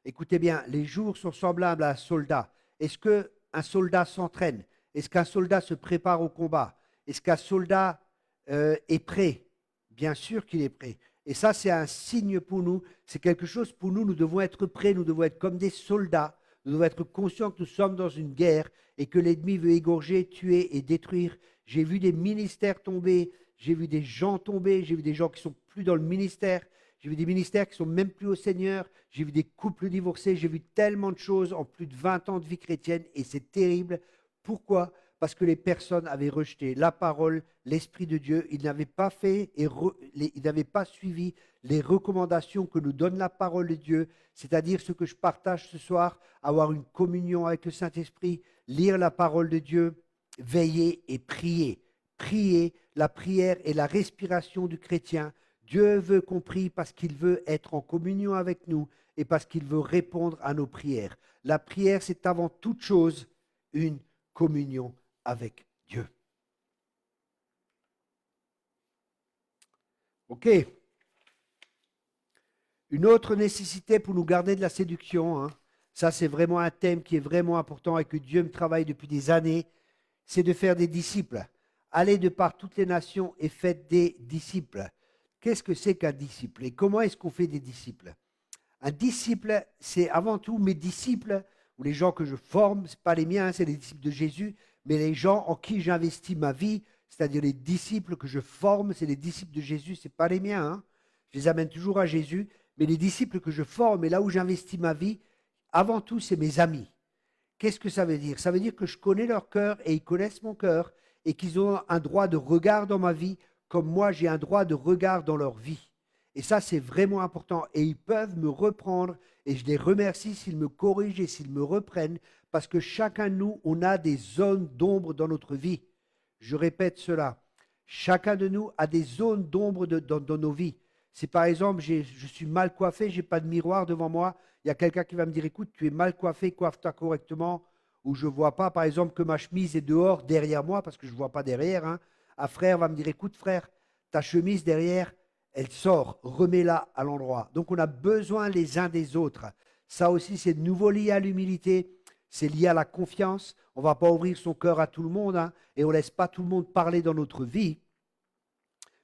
Écoutez bien, les jours sont semblables à un soldat. Est-ce qu'un soldat s'entraîne? Est-ce qu'un soldat se prépare au combat? Est-ce qu'un soldat est prêt? Bien sûr qu'il est prêt. Et ça, c'est un signe pour nous. C'est quelque chose pour nous. Nous devons être prêts. Nous devons être comme des soldats. Nous devons être conscients que nous sommes dans une guerre et que l'ennemi veut égorger, tuer et détruire. J'ai vu des ministères tomber. J'ai vu des gens tomber. J'ai vu des gens qui sont plus dans le ministère. J'ai vu des ministères qui sont même plus au Seigneur. J'ai vu des couples divorcés. J'ai vu tellement de choses en plus de 20 ans de vie chrétienne et c'est terrible. Pourquoi? Parce que les personnes avaient rejeté la parole, l'Esprit de Dieu. Ils n'avaient pas fait ils n'avaient pas suivi les recommandations que nous donne la parole de Dieu, c'est-à-dire ce que je partage ce soir, avoir une communion avec le Saint-Esprit, lire la parole de Dieu, veiller et prier. Prier, la prière est la respiration du chrétien. Dieu veut qu'on prie parce qu'il veut être en communion avec nous et parce qu'il veut répondre à nos prières. La prière, c'est avant toute chose une communion avec Dieu. OK. Une autre nécessité pour nous garder de la séduction, hein, ça c'est vraiment un thème qui est vraiment important et que Dieu me travaille depuis des années, c'est de faire des disciples. Allez de par toutes les nations et faites des disciples. Qu'est-ce que c'est qu'un disciple et comment est-ce qu'on fait des disciples? Un disciple, c'est avant tout mes disciples ou les gens que je forme, ce pas les miens, c'est les disciples de Jésus, mais les gens en qui j'investis ma vie, c'est-à-dire les disciples que je forme, c'est les disciples de Jésus, ce pas les miens. Hein. Je les amène toujours à Jésus, mais les disciples que je forme et là où j'investis ma vie, avant tout, c'est mes amis. Qu'est-ce que ça veut dire? Ça veut dire que je connais leur cœur et ils connaissent mon cœur et qu'ils ont un droit de regard dans ma vie comme moi j'ai un droit de regard dans leur vie. Et ça, c'est vraiment important. Et ils peuvent me reprendre et je les remercie s'ils me corrigent et s'ils me reprennent parce que chacun de nous, on a des zones d'ombre dans notre vie. Je répète cela. Chacun de nous a des zones d'ombre dans nos vies. Si par exemple, je suis mal coiffé, je n'ai pas de miroir devant moi, il y a quelqu'un qui va me dire, écoute, tu es mal coiffé, coiffe-toi correctement, ou je ne vois pas, par exemple, que ma chemise est dehors, derrière moi, parce que je ne vois pas derrière. Hein. Un frère va me dire, écoute frère, ta chemise derrière, elle sort, remets-la à l'endroit. Donc on a besoin les uns des autres. Ça aussi, c'est de nouveau lié à l'humilité, c'est lié à la confiance. On ne va pas ouvrir son cœur à tout le monde, hein, et on ne laisse pas tout le monde parler dans notre vie.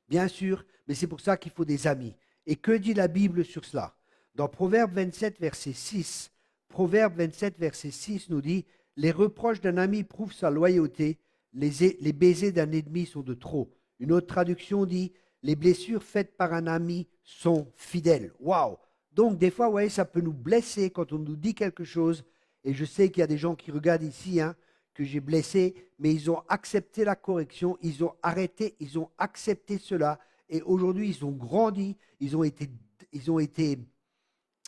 Bien sûr, mais c'est pour ça qu'il faut des amis. Et que dit la Bible sur cela? Dans Proverbe 27, verset 6, Proverbe 27, verset 6 nous dit « Les reproches d'un ami prouvent sa loyauté, les baisers d'un ennemi sont de trop. » Une autre traduction dit « Les blessures faites par un ami sont fidèles. » Waouh! Donc des fois, ouais, ça peut nous blesser quand on nous dit quelque chose. Et je sais qu'il y a des gens qui regardent ici, hein, que j'ai blessé, mais ils ont accepté la correction, ils ont arrêté, ils ont accepté cela. Et aujourd'hui, ils ont grandi, ils ont été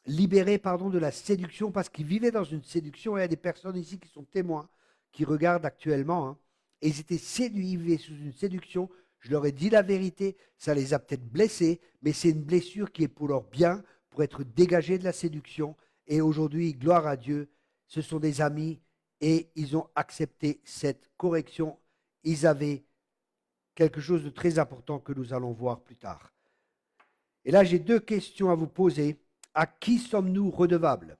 libérés de la séduction parce qu'ils vivaient dans une séduction. Et il y a des personnes ici qui sont témoins, qui regardent actuellement. Hein, et ils étaient séduits, ils vivaient sous une séduction. Je leur ai dit la vérité, ça les a peut-être blessés, mais c'est une blessure qui est pour leur bien, pour être dégagés de la séduction. Et aujourd'hui, gloire à Dieu, ce sont des amis et ils ont accepté cette correction. Ils avaient quelque chose de très important que nous allons voir plus tard. Et là, j'ai deux questions à vous poser. À qui sommes-nous redevables?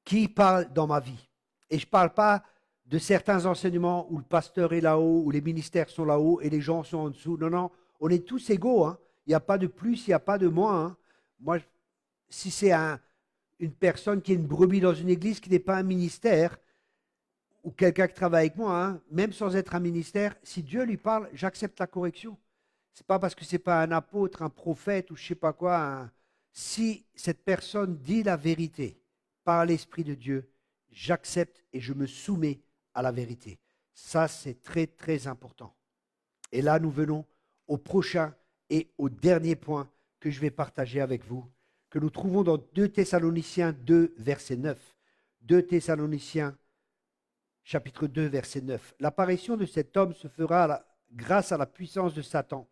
Qui parle dans ma vie? Et je ne parle pas de certains enseignements où le pasteur est là-haut, où les ministères sont là-haut et les gens sont en dessous. Non, non, on est tous égaux. Hein. Il n'y a pas de plus, il n'y a pas de moins. Hein. Moi, si c'est une personne qui est une brebis dans une église qui n'est pas un ministère, ou quelqu'un qui travaille avec moi, hein, même sans être un ministère, si Dieu lui parle, j'accepte la correction. Ce n'est pas parce que ce n'est pas un apôtre, un prophète ou je ne sais pas quoi. Si cette personne dit la vérité par l'Esprit de Dieu, j'accepte et je me soumets à la vérité. Ça, c'est très, très important. Et là, nous venons au prochain et au dernier point que je vais partager avec vous, que nous trouvons dans 2 Thessaloniciens 2, verset 9. 2 Thessaloniciens, chapitre 2, verset 9. L'apparition de cet homme se fera grâce à la puissance de Satan,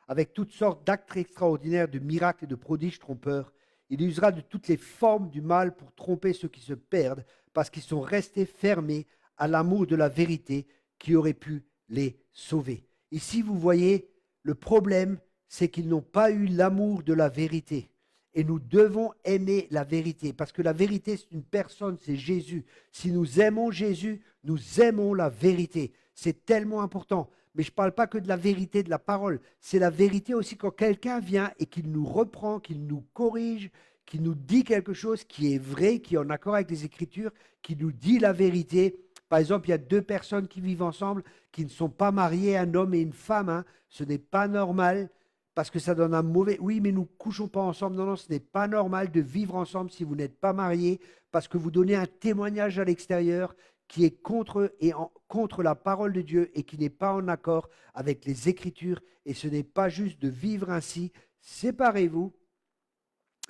avec toutes sortes d'actes extraordinaires, de miracles et de prodiges trompeurs. Il usera de toutes les formes du mal pour tromper ceux qui se perdent, parce qu'ils sont restés fermés à l'amour de la vérité qui aurait pu les sauver. Ici, vous voyez, le problème, c'est qu'ils n'ont pas eu l'amour de la vérité. Et nous devons aimer la vérité, parce que la vérité, c'est une personne, c'est Jésus. Si nous aimons Jésus, nous aimons la vérité. C'est tellement important. Mais je ne parle pas que de la vérité de la parole. C'est la vérité aussi quand quelqu'un vient et qu'il nous reprend, qu'il nous corrige, qu'il nous dit quelque chose qui est vrai, qui est en accord avec les Écritures, qui nous dit la vérité. Par exemple, il y a 2 personnes qui vivent ensemble, qui ne sont pas mariées, un homme et une femme. Hein. Ce n'est pas normal parce que ça donne un mauvais... Oui, mais nous ne couchons pas ensemble. Non, non, ce n'est pas normal de vivre ensemble si vous n'êtes pas mariés parce que vous donnez un témoignage à l'extérieur qui est contre la parole de Dieu et qui n'est pas en accord avec les Écritures. Et ce n'est pas juste de vivre ainsi. Séparez-vous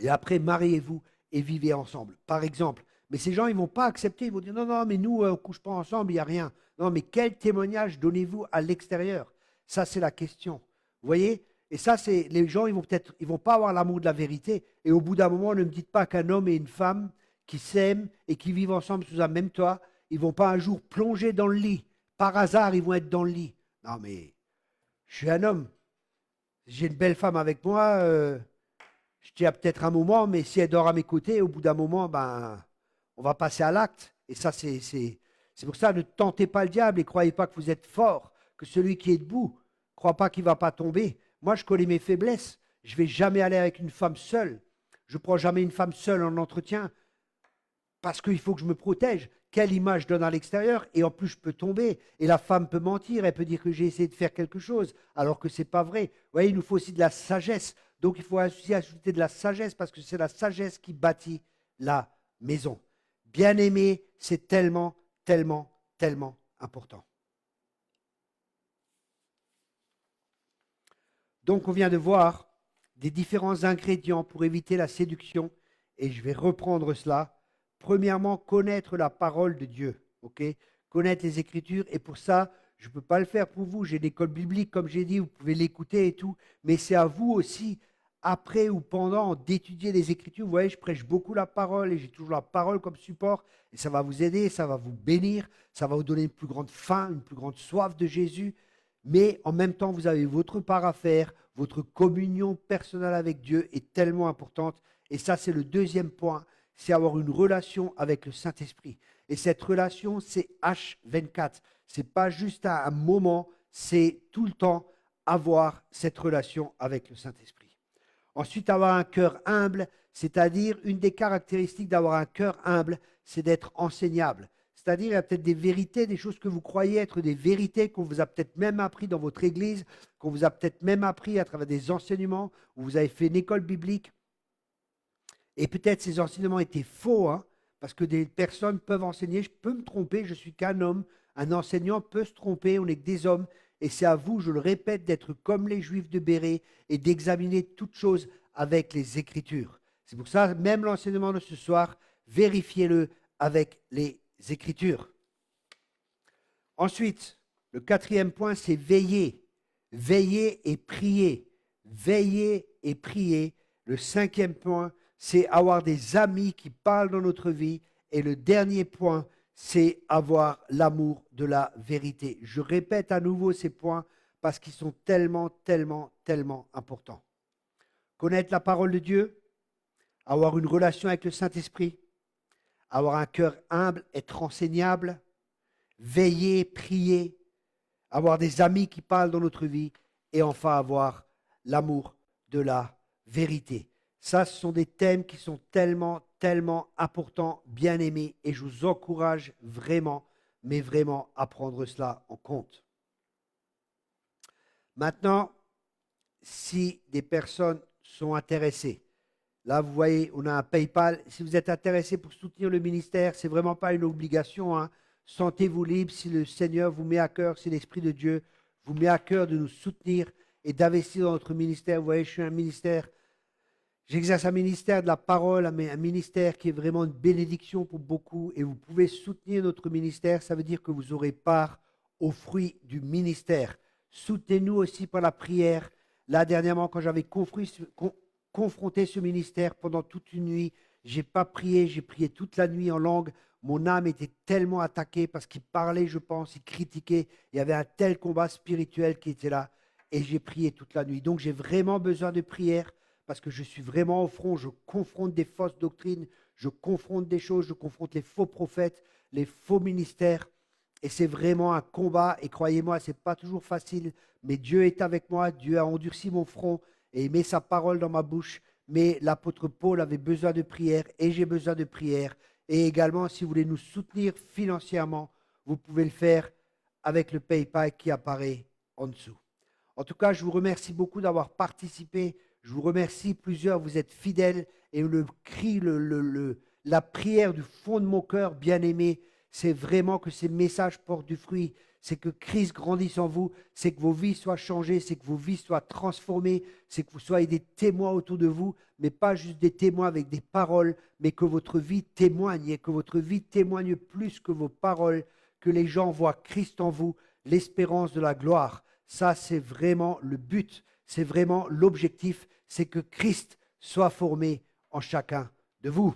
et après mariez-vous et vivez ensemble. Par exemple, mais ces gens, ils ne vont pas accepter. Ils vont dire, non, non, mais nous, on ne couche pas ensemble, il n'y a rien. Non, mais quel témoignage donnez-vous à l'extérieur? Ça, c'est la question. Vous voyez? Et ça, c'est les gens, ils vont pas avoir l'amour de la vérité. Et au bout d'un moment, ne me dites pas qu'un homme et une femme qui s'aiment et qui vivent ensemble sous un même toit, ils vont pas un jour plonger dans le lit. Par hasard, ils vont être dans le lit. Non, mais je suis un homme. J'ai une belle femme avec moi. Je tiens peut-être un moment, mais si elle dort à mes côtés, au bout d'un moment, ben, on va passer à l'acte. Et ça, c'est pour ça, ne tentez pas le diable et croyez pas que vous êtes fort, que celui qui est debout, ne croit pas qu'il ne va pas tomber. Moi, je connais mes faiblesses. Je ne vais jamais aller avec une femme seule. Je ne prends jamais une femme seule en entretien parce qu'il faut que je me protège. Quelle image je donne à l'extérieur? Et en plus, je peux tomber. Et la femme peut mentir. Elle peut dire que j'ai essayé de faire quelque chose alors que ce n'est pas vrai. Vous voyez, il nous faut aussi de la sagesse. Donc, il faut aussi ajouter de la sagesse parce que c'est la sagesse qui bâtit la maison. Bien-aimé, c'est tellement, tellement, tellement important. Donc, on vient de voir des différents ingrédients pour éviter la séduction et je vais reprendre cela. Premièrement, connaître la parole de Dieu, ok? Connaître les Écritures et pour ça, je ne peux pas le faire pour vous. J'ai l'école biblique, comme j'ai dit, vous pouvez l'écouter et tout, mais c'est à vous aussi, après ou pendant, d'étudier les Écritures. Vous voyez, je prêche beaucoup la parole et j'ai toujours la parole comme support et ça va vous aider, ça va vous bénir, ça va vous donner une plus grande faim, une plus grande soif de Jésus. Mais en même temps, vous avez votre part à faire, votre communion personnelle avec Dieu est tellement importante. Et ça, c'est le deuxième point, c'est avoir une relation avec le Saint-Esprit. Et cette relation, c'est H24. Ce n'est pas juste à un moment, c'est tout le temps avoir cette relation avec le Saint-Esprit. Ensuite, avoir un cœur humble, c'est-à-dire une des caractéristiques d'avoir un cœur humble, c'est d'être enseignable. C'est-à-dire, il y a peut-être des vérités, des choses que vous croyez être des vérités qu'on vous a peut-être même appris dans votre église, qu'on vous a peut-être même appris à travers des enseignements, où vous avez fait une école biblique. Et peut-être ces enseignements étaient faux, hein, parce que des personnes peuvent enseigner. Je peux me tromper, je suis qu'un homme. Un enseignant peut se tromper, on n'est que des hommes. Et c'est à vous, je le répète, d'être comme les Juifs de Bérée et d'examiner toutes choses avec les Écritures. C'est pour ça, même l'enseignement de ce soir, vérifiez-le avec les Écritures. Ensuite, le quatrième point, c'est veiller. Veiller et prier. Veiller et prier. Le cinquième point, c'est avoir des amis qui parlent dans notre vie. Et le dernier point, c'est avoir l'amour de la vérité. Je répète à nouveau ces points parce qu'ils sont tellement, tellement, tellement importants. Connaître la parole de Dieu, avoir une relation avec le Saint-Esprit, avoir un cœur humble, être enseignable, veiller, prier, avoir des amis qui parlent dans notre vie et enfin avoir l'amour de la vérité. Ça, ce sont des thèmes qui sont tellement, tellement importants, bien aimés, et je vous encourage vraiment, mais vraiment à prendre cela en compte. Maintenant, si des personnes sont intéressées, là, vous voyez, on a un PayPal. Si vous êtes intéressé pour soutenir le ministère, ce n'est vraiment pas une obligation, hein. Sentez-vous libre si le Seigneur vous met à cœur, si l'Esprit de Dieu vous met à cœur de nous soutenir et d'investir dans notre ministère. Vous voyez, je suis un ministère, j'exerce un ministère de la parole, mais un ministère qui est vraiment une bénédiction pour beaucoup. Et vous pouvez soutenir notre ministère, ça veut dire que vous aurez part aux fruits du ministère. Soutenez-nous aussi par la prière. Là, dernièrement, quand j'avais confronté ce ministère pendant toute une nuit, j'ai pas prié, j'ai prié toute la nuit en langue. Mon âme était tellement attaquée parce qu'il parlait, je pense, il critiquait. Il y avait un tel combat spirituel qui était là. Et j'ai prié toute la nuit. Donc j'ai vraiment besoin de prière parce que je suis vraiment au front. Je confronte des fausses doctrines, je confronte des choses, je confronte les faux prophètes, les faux ministères. Et c'est vraiment un combat. Et croyez-moi, ce n'est pas toujours facile. Mais Dieu est avec moi. Dieu a endurci mon front et met sa parole dans ma bouche. Mais l'apôtre Paul avait besoin de prière et j'ai besoin de prière. Et également, si vous voulez nous soutenir financièrement, vous pouvez le faire avec le PayPal qui apparaît en dessous. En tout cas, je vous remercie beaucoup d'avoir participé. Je vous remercie plusieurs, vous êtes fidèles. Et le cri, la prière du fond de mon cœur, bien-aimé, c'est vraiment que ces messages portent du fruit. C'est que Christ grandisse en vous, c'est que vos vies soient changées, c'est que vos vies soient transformées, c'est que vous soyez des témoins autour de vous, mais pas juste des témoins avec des paroles, mais que votre vie témoigne et que votre vie témoigne plus que vos paroles, que les gens voient Christ en vous, l'espérance de la gloire. Ça, c'est vraiment le but, c'est vraiment l'objectif, c'est que Christ soit formé en chacun de vous.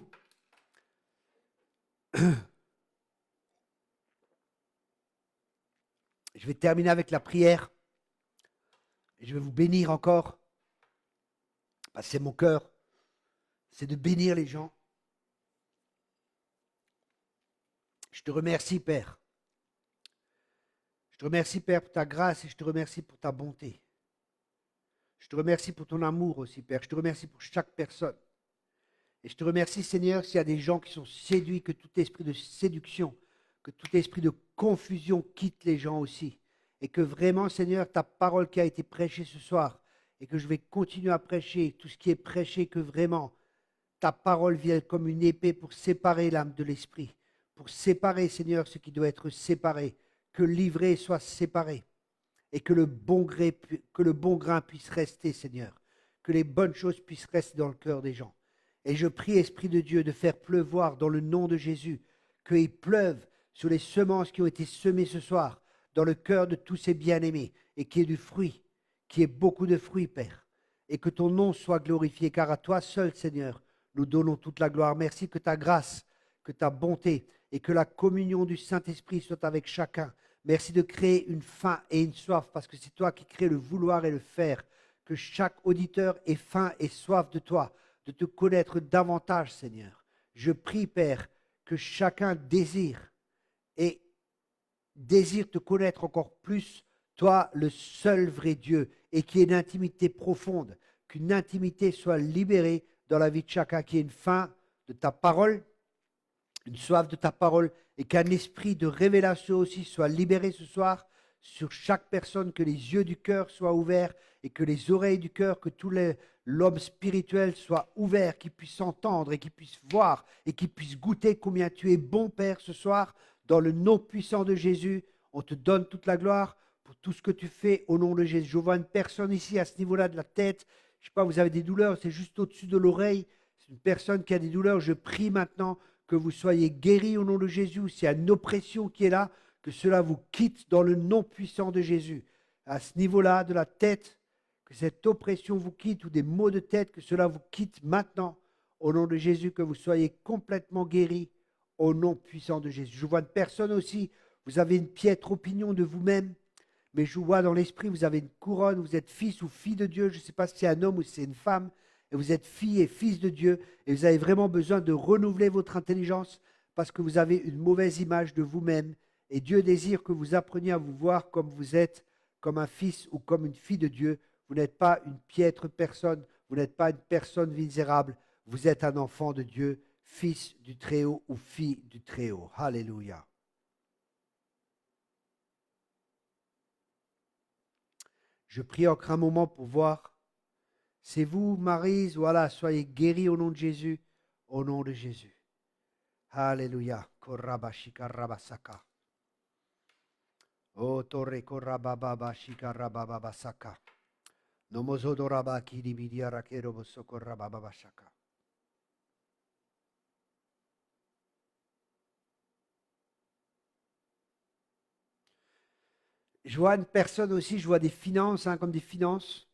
Je vais terminer avec la prière. Je vais vous bénir encore. Parce que c'est mon cœur. C'est de bénir les gens. Je te remercie, Père. Je te remercie, Père, pour ta grâce et je te remercie pour ta bonté. Je te remercie pour ton amour aussi, Père. Je te remercie pour chaque personne. Et je te remercie, Seigneur, s'il y a des gens qui sont séduits, que tout esprit de séduction, que tout esprit de confusion quitte les gens aussi. Et que vraiment, Seigneur, ta parole qui a été prêchée ce soir, et que je vais continuer à prêcher, tout ce qui est prêché, que vraiment ta parole vienne comme une épée pour séparer l'âme de l'esprit, pour séparer, Seigneur, ce qui doit être séparé, que l'ivraie soit séparé, et que le bon grain puisse rester, Seigneur, que les bonnes choses puissent rester dans le cœur des gens. Et je prie, Esprit de Dieu, de faire pleuvoir dans le nom de Jésus, qu'il pleuve sur les semences qui ont été semées ce soir, dans le cœur de tous ces bien-aimés, et qu'il y ait du fruit, qu'il y ait beaucoup de fruits, Père, et que ton nom soit glorifié, car à toi seul, Seigneur, nous donnons toute la gloire. Merci que ta grâce, que ta bonté, et que la communion du Saint-Esprit soit avec chacun. Merci de créer une faim et une soif, parce que c'est toi qui crées le vouloir et le faire, que chaque auditeur ait faim et soif de toi, de te connaître davantage, Seigneur. Je prie, Père, que chacun désire te connaître encore plus, toi, le seul vrai Dieu, et qu'il y ait une intimité profonde, qu'une intimité soit libérée dans la vie de chacun, qu'il y ait une faim de ta parole, une soif de ta parole, et qu'un esprit de révélation aussi soit libéré ce soir sur chaque personne, que les yeux du cœur soient ouverts et que les oreilles du cœur, que l'homme spirituel soit ouvert, qu'il puisse entendre et qu'il puisse voir et qu'il puisse goûter combien tu es bon, Père, ce soir. Dans le nom puissant de Jésus, on te donne toute la gloire pour tout ce que tu fais au nom de Jésus. Je vois une personne ici à ce niveau-là de la tête. Je ne sais pas, vous avez des douleurs, c'est juste au-dessus de l'oreille. C'est une personne qui a des douleurs. Je prie maintenant que vous soyez guéris au nom de Jésus. S'il y a une oppression qui est là, que cela vous quitte dans le nom puissant de Jésus. À ce niveau-là de la tête, que cette oppression vous quitte, ou des maux de tête, que cela vous quitte maintenant au nom de Jésus, que vous soyez complètement guéris au nom puissant de Jésus. Je vois une personne aussi, vous avez une piètre opinion de vous-même, mais je vous vois dans l'esprit, vous avez une couronne, vous êtes fils ou fille de Dieu, je ne sais pas si c'est un homme ou si c'est une femme, et vous êtes fille et fils de Dieu, et vous avez vraiment besoin de renouveler votre intelligence parce que vous avez une mauvaise image de vous-même, et Dieu désire que vous appreniez à vous voir comme vous êtes, comme un fils ou comme une fille de Dieu. Vous n'êtes pas une piètre personne, vous n'êtes pas une personne misérable, vous êtes un enfant de Dieu, fils du Très-Haut ou fille du Très-Haut. Alléluia. Je prie encore un moment pour voir. C'est vous, Maryse, voilà, soyez guéris au nom de Jésus, au nom de Jésus. Alléluia. Korabashika rabasaka. O torre korababa shikarababa saka. Nomozodoraba kiribidia rakero bosokorababa shaka. Je vois une personne aussi, je vois des finances, comme des finances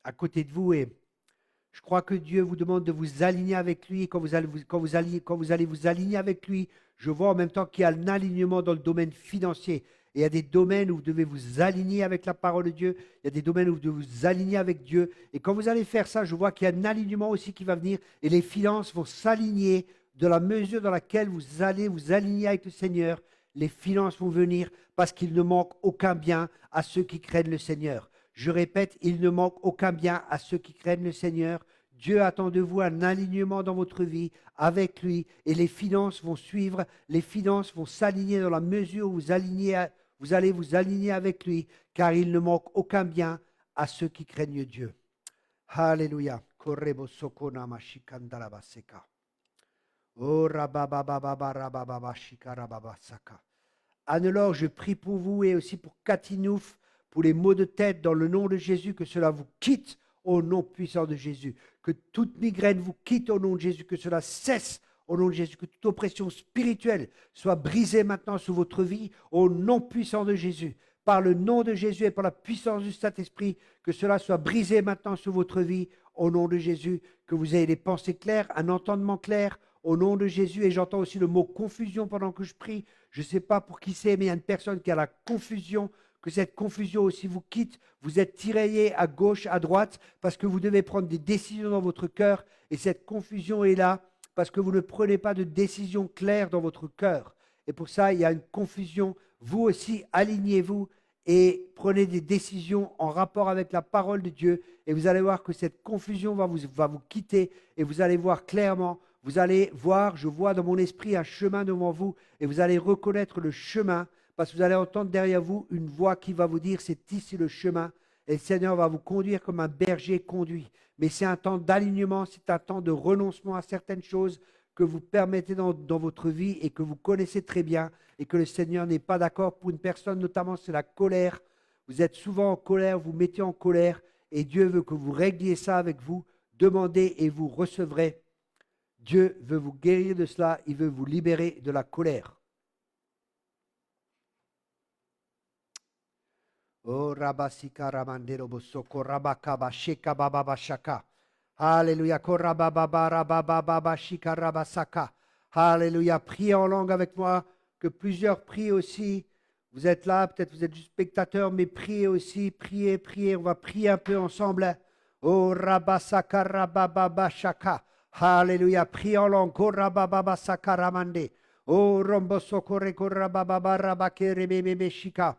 à côté de vous et je crois que Dieu vous demande de vous aligner avec lui. Et quand vous allez vous aligner avec lui, je vois en même temps qu'il y a un alignement dans le domaine financier. Et il y a des domaines où vous devez vous aligner avec la parole de Dieu. Il y a des domaines où vous devez vous aligner avec Dieu. Et quand vous allez faire ça, je vois qu'il y a un alignement aussi qui va venir. Et les finances vont s'aligner de la mesure dans laquelle vous allez vous aligner avec le Seigneur. Les finances vont venir parce qu'il ne manque aucun bien à ceux qui craignent le Seigneur. Je répète, il ne manque aucun bien à ceux qui craignent le Seigneur. Dieu attend de vous un alignement dans votre vie avec lui et les finances vont suivre, les finances vont s'aligner dans la mesure où vous allez vous aligner avec lui, car il ne manque aucun bien à ceux qui craignent Dieu. Alléluia. Anne-Laure, je prie pour vous et aussi pour Katinouf, pour les maux de tête dans le nom de Jésus, que cela vous quitte au nom puissant de Jésus. Que toute migraine vous quitte au nom de Jésus, que cela cesse au nom de Jésus, que toute oppression spirituelle soit brisée maintenant sous votre vie au nom puissant de Jésus. Par le nom de Jésus et par la puissance du Saint-Esprit, que cela soit brisé maintenant sous votre vie au nom de Jésus, que vous ayez des pensées claires, un entendement clair au nom de Jésus. Et j'entends aussi le mot confusion pendant que je prie. Je ne sais pas pour qui c'est, mais il y a une personne qui a la confusion, que cette confusion aussi vous quitte. Vous êtes tiraillé à gauche, à droite, parce que vous devez prendre des décisions dans votre cœur. Et cette confusion est là parce que vous ne prenez pas de décision claire dans votre cœur. Et pour ça, il y a une confusion. Vous aussi, alignez-vous et prenez des décisions en rapport avec la parole de Dieu. Et vous allez voir que cette confusion va vous quitter et vous allez voir clairement. Vous allez voir, je vois dans mon esprit un chemin devant vous et vous allez reconnaître le chemin parce que vous allez entendre derrière vous une voix qui va vous dire c'est ici le chemin et le Seigneur va vous conduire comme un berger conduit. Mais c'est un temps d'alignement, c'est un temps de renoncement à certaines choses que vous permettez dans votre vie et que vous connaissez très bien et que le Seigneur n'est pas d'accord pour une personne, notamment c'est la colère. Vous êtes souvent en colère, vous mettez en colère et Dieu veut que vous régliez ça avec vous. Demandez et vous recevrez. Dieu veut vous guérir de cela, il veut vous libérer de la colère. Oh rabasika ramandero bosoko rabakaba sheka baba shaka. Alléluia. Korababa rababa shika rabasaka. Alléluia. Priez en langue avec moi, que plusieurs prient aussi. Vous êtes là, peut-être vous êtes juste spectateur, mais priez aussi, priez, priez. On va prier un peu ensemble. Oh rabasaka rababa shaka. Alléluia. Priez en langue. Korababa sakaramande. Oh rombosokore korababa rabakere bebe shika.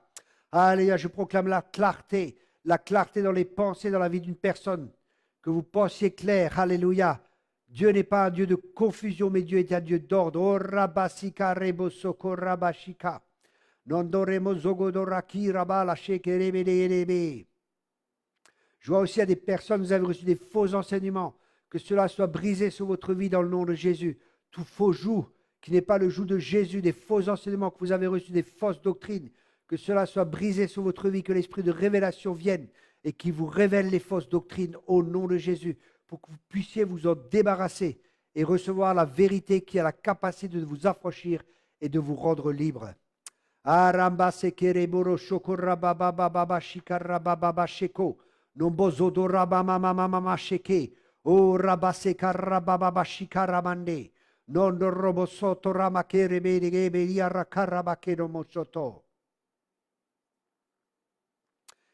Alléluia, je proclame la clarté dans les pensées, dans la vie d'une personne, que vous pensiez clair. Alléluia. Dieu n'est pas un Dieu de confusion, mais Dieu est un Dieu d'ordre. Oh, rabasika rebosoko rabashika. Nondoremo zogodoraki rabalachekerebelebe. Je vois aussi à des personnes, vous avez reçu des faux enseignements, que cela soit brisé sur votre vie dans le nom de Jésus. Tout faux joug, qui n'est pas le joug de Jésus, des faux enseignements que vous avez reçus, des fausses doctrines, que cela soit brisé sur votre vie, que l'esprit de révélation vienne et qui vous révèle les fausses doctrines au nom de Jésus, pour que vous puissiez vous en débarrasser et recevoir la vérité qui a la capacité de vous affranchir et de vous rendre libre. Aramba sekereboro shokorababa shikarababa sheko. Nombozodo rabamamamama sheke. O rabasekarababa shikaramande. Nondo robosoto ramakereberigeberia rakarabakeno mosoto.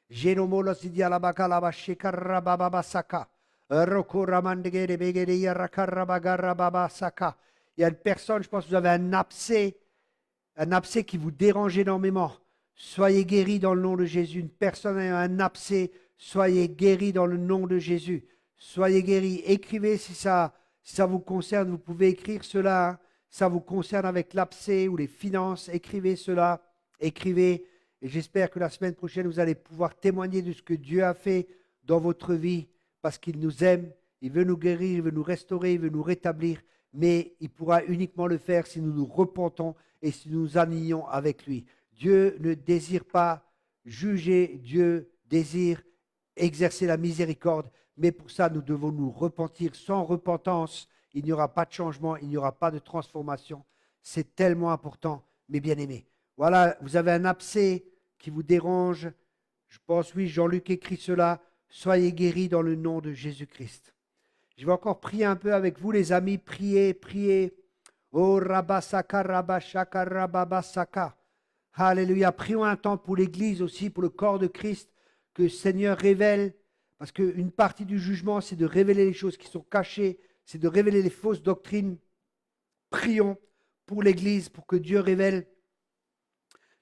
Genomolo si dia la bacalaba shikarababa saka. Rokoramandegere begeria rakarabagarababa saka. Il y a une personne, je pense que vous avez un abcès qui vous dérange énormément. Soyez guéris dans le nom de Jésus. Une personne a un abcès, soyez guéris dans le nom de Jésus. Soyez guéris. Écrivez si ça vous concerne. Vous pouvez écrire cela. Ça vous concerne avec l'abcès ou les finances. Écrivez cela. Écrivez. Et j'espère que la semaine prochaine, vous allez pouvoir témoigner de ce que Dieu a fait dans votre vie parce qu'il nous aime. Il veut nous guérir, il veut nous restaurer, il veut nous rétablir. Mais il pourra uniquement le faire si nous nous repentons et si nous nous alignons avec lui. Dieu ne désire pas juger, Dieu désire exercer la miséricorde, mais pour ça, nous devons nous repentir. Sans repentance, il n'y aura pas de changement, il n'y aura pas de transformation. C'est tellement important, mes bien-aimés. Voilà, vous avez un abcès qui vous dérange. Je pense, oui, Jean-Luc écrit cela. Soyez guéris dans le nom de Jésus-Christ. Je vais encore prier un peu avec vous, les amis. Priez, priez. Oh, Rabasaka, Rabashaka, Rababasaka. Alléluia. Prions un temps pour l'Église aussi, pour le corps de Christ, que le Seigneur révèle. Parce qu'une partie du jugement, c'est de révéler les choses qui sont cachées, c'est de révéler les fausses doctrines. Prions pour l'Église, pour que Dieu révèle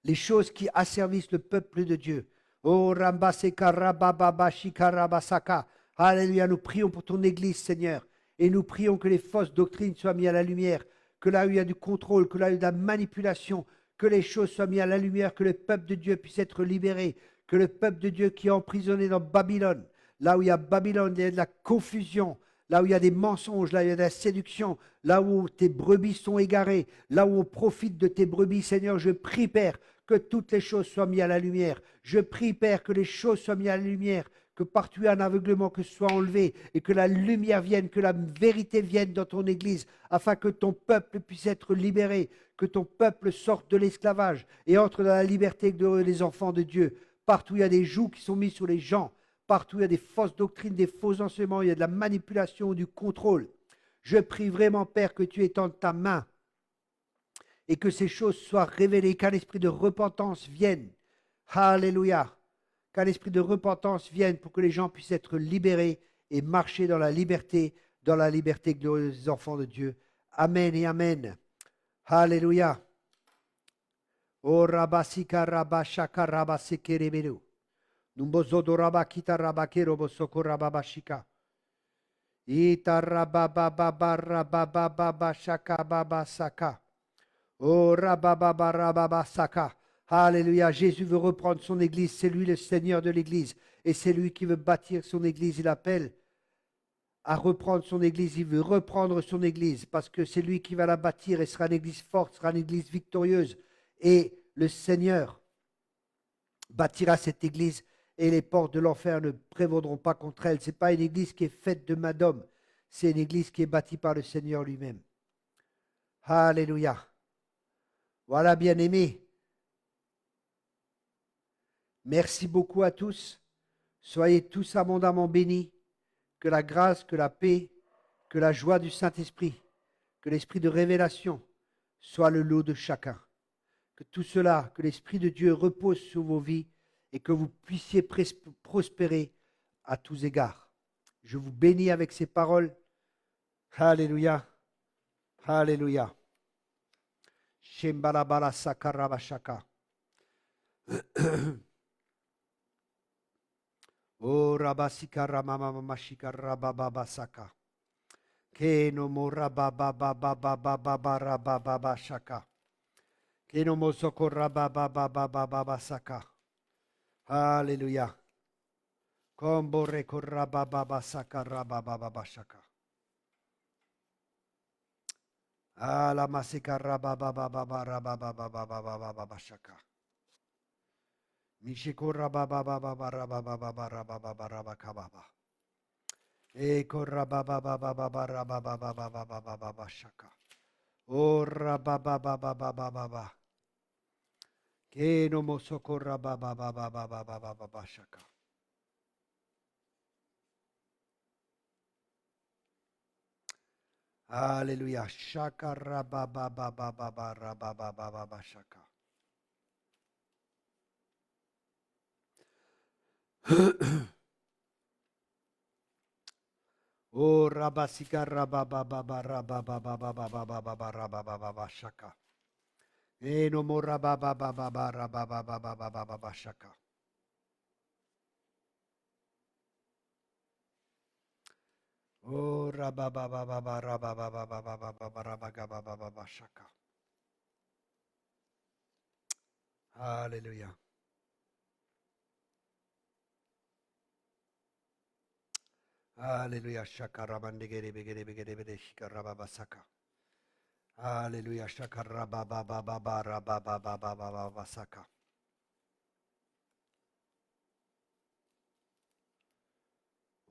les choses qui asservissent le peuple de Dieu. Oh, Rambaseka, Rabababashika, Rabasaka. Alléluia, nous prions pour ton Église, Seigneur. Et nous prions que les fausses doctrines soient mises à la lumière, que là où il y a du contrôle, que là où il y a de la manipulation, que les choses soient mises à la lumière, que le peuple de Dieu puisse être libéré, que le peuple de Dieu qui est emprisonné dans Babylone, là où il y a Babylone, il y a de la confusion, là où il y a des mensonges, là où il y a de la séduction, là où tes brebis sont égarées, là où on profite de tes brebis, Seigneur, je prie, Père, que toutes les choses soient mises à la lumière. Je prie, Père, que les choses soient mises à la lumière, que partout il y a un aveuglement, que ce soit enlevé, et que la lumière vienne, que la vérité vienne dans ton Église, afin que ton peuple puisse être libéré, que ton peuple sorte de l'esclavage et entre dans la liberté des enfants de Dieu. Partout il y a des jougs qui sont mis sur les gens, partout il y a des fausses doctrines, des faux enseignements, il y a de la manipulation, du contrôle. Je prie vraiment, Père, que tu étendes ta main et que ces choses soient révélées, qu'un esprit de repentance vienne. Alléluia. Qu'un esprit de repentance vienne pour que les gens puissent être libérés et marcher dans la liberté glorieuse des enfants de Dieu. Amen et Amen. Alléluia. O rabasika rabashaka rabasekerebelu. Numbozodo rabakita rabakero bosoko rababashika. Ita rabababa rabababa shaka babasaka. Oh, rabababa, rababasaka. Alléluia. Jésus veut reprendre son église. C'est lui le Seigneur de l'église. Et c'est lui qui veut bâtir son église. Il appelle à reprendre son église. Il veut reprendre son église parce que c'est lui qui va la bâtir et sera une église forte, sera une église victorieuse. Et le Seigneur bâtira cette église et les portes de l'enfer ne prévaudront pas contre elle. Ce n'est pas une église qui est faite de main d'homme. C'est une église qui est bâtie par le Seigneur lui-même. Alléluia. Voilà, bien-aimés. Merci beaucoup à tous. Soyez tous abondamment bénis. Que la grâce, que la paix, que la joie du Saint-Esprit, que l'esprit de révélation soit le lot de chacun. Que tout cela, que l'Esprit de Dieu repose sur vos vies et que vous puissiez prospérer à tous égards. Je vous bénis avec ces paroles. Alléluia. Alléluia. Shembalabala sakarabashaka. Oh rabasika ramamamashika rabababasaka. Keno morabababababababababashaka. Keno mosoko rababababababasaka. Alléluia. Kombo reko rabababasaka rabababashaka. Alamasika rababababababababababashaka. Mishiko rababababababababababababababababa. Eko rabababababababababababababashaka. O rabababababababa. Keno mosoko rabababababababababashaka. Alléluia. Shaka rababababababababababashaka. Oh rabasika rababababababababababababababashaka. Eno mo rabababababababababababashaka. Oh rabababababababababababababababashaka. Alléluia. Alléluia. Shaka rabandegere begere begere bede shika rababasaka. Alléluia. Shakarababababababababababasaka.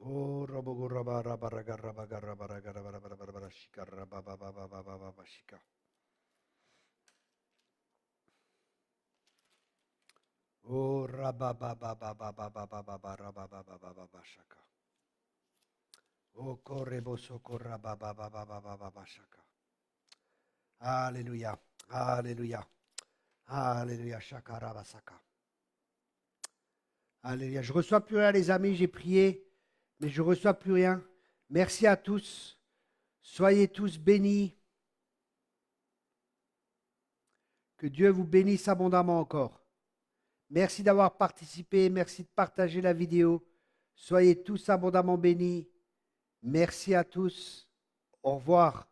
Oh, robogorabarabaragarabaragarabaragarabaragarabaragarabarashika. Oh, rabababababababababababababashaka. Oh, korebosokorabababababababashaka. Alléluia. Alléluia. Alléluia. Shakarabasaka. Alléluia. Je ne reçois plus rien, les amis. J'ai prié, mais je ne reçois plus rien. Merci à tous. Soyez tous bénis. Que Dieu vous bénisse abondamment encore. Merci d'avoir participé. Merci de partager la vidéo. Soyez tous abondamment bénis. Merci à tous. Au revoir.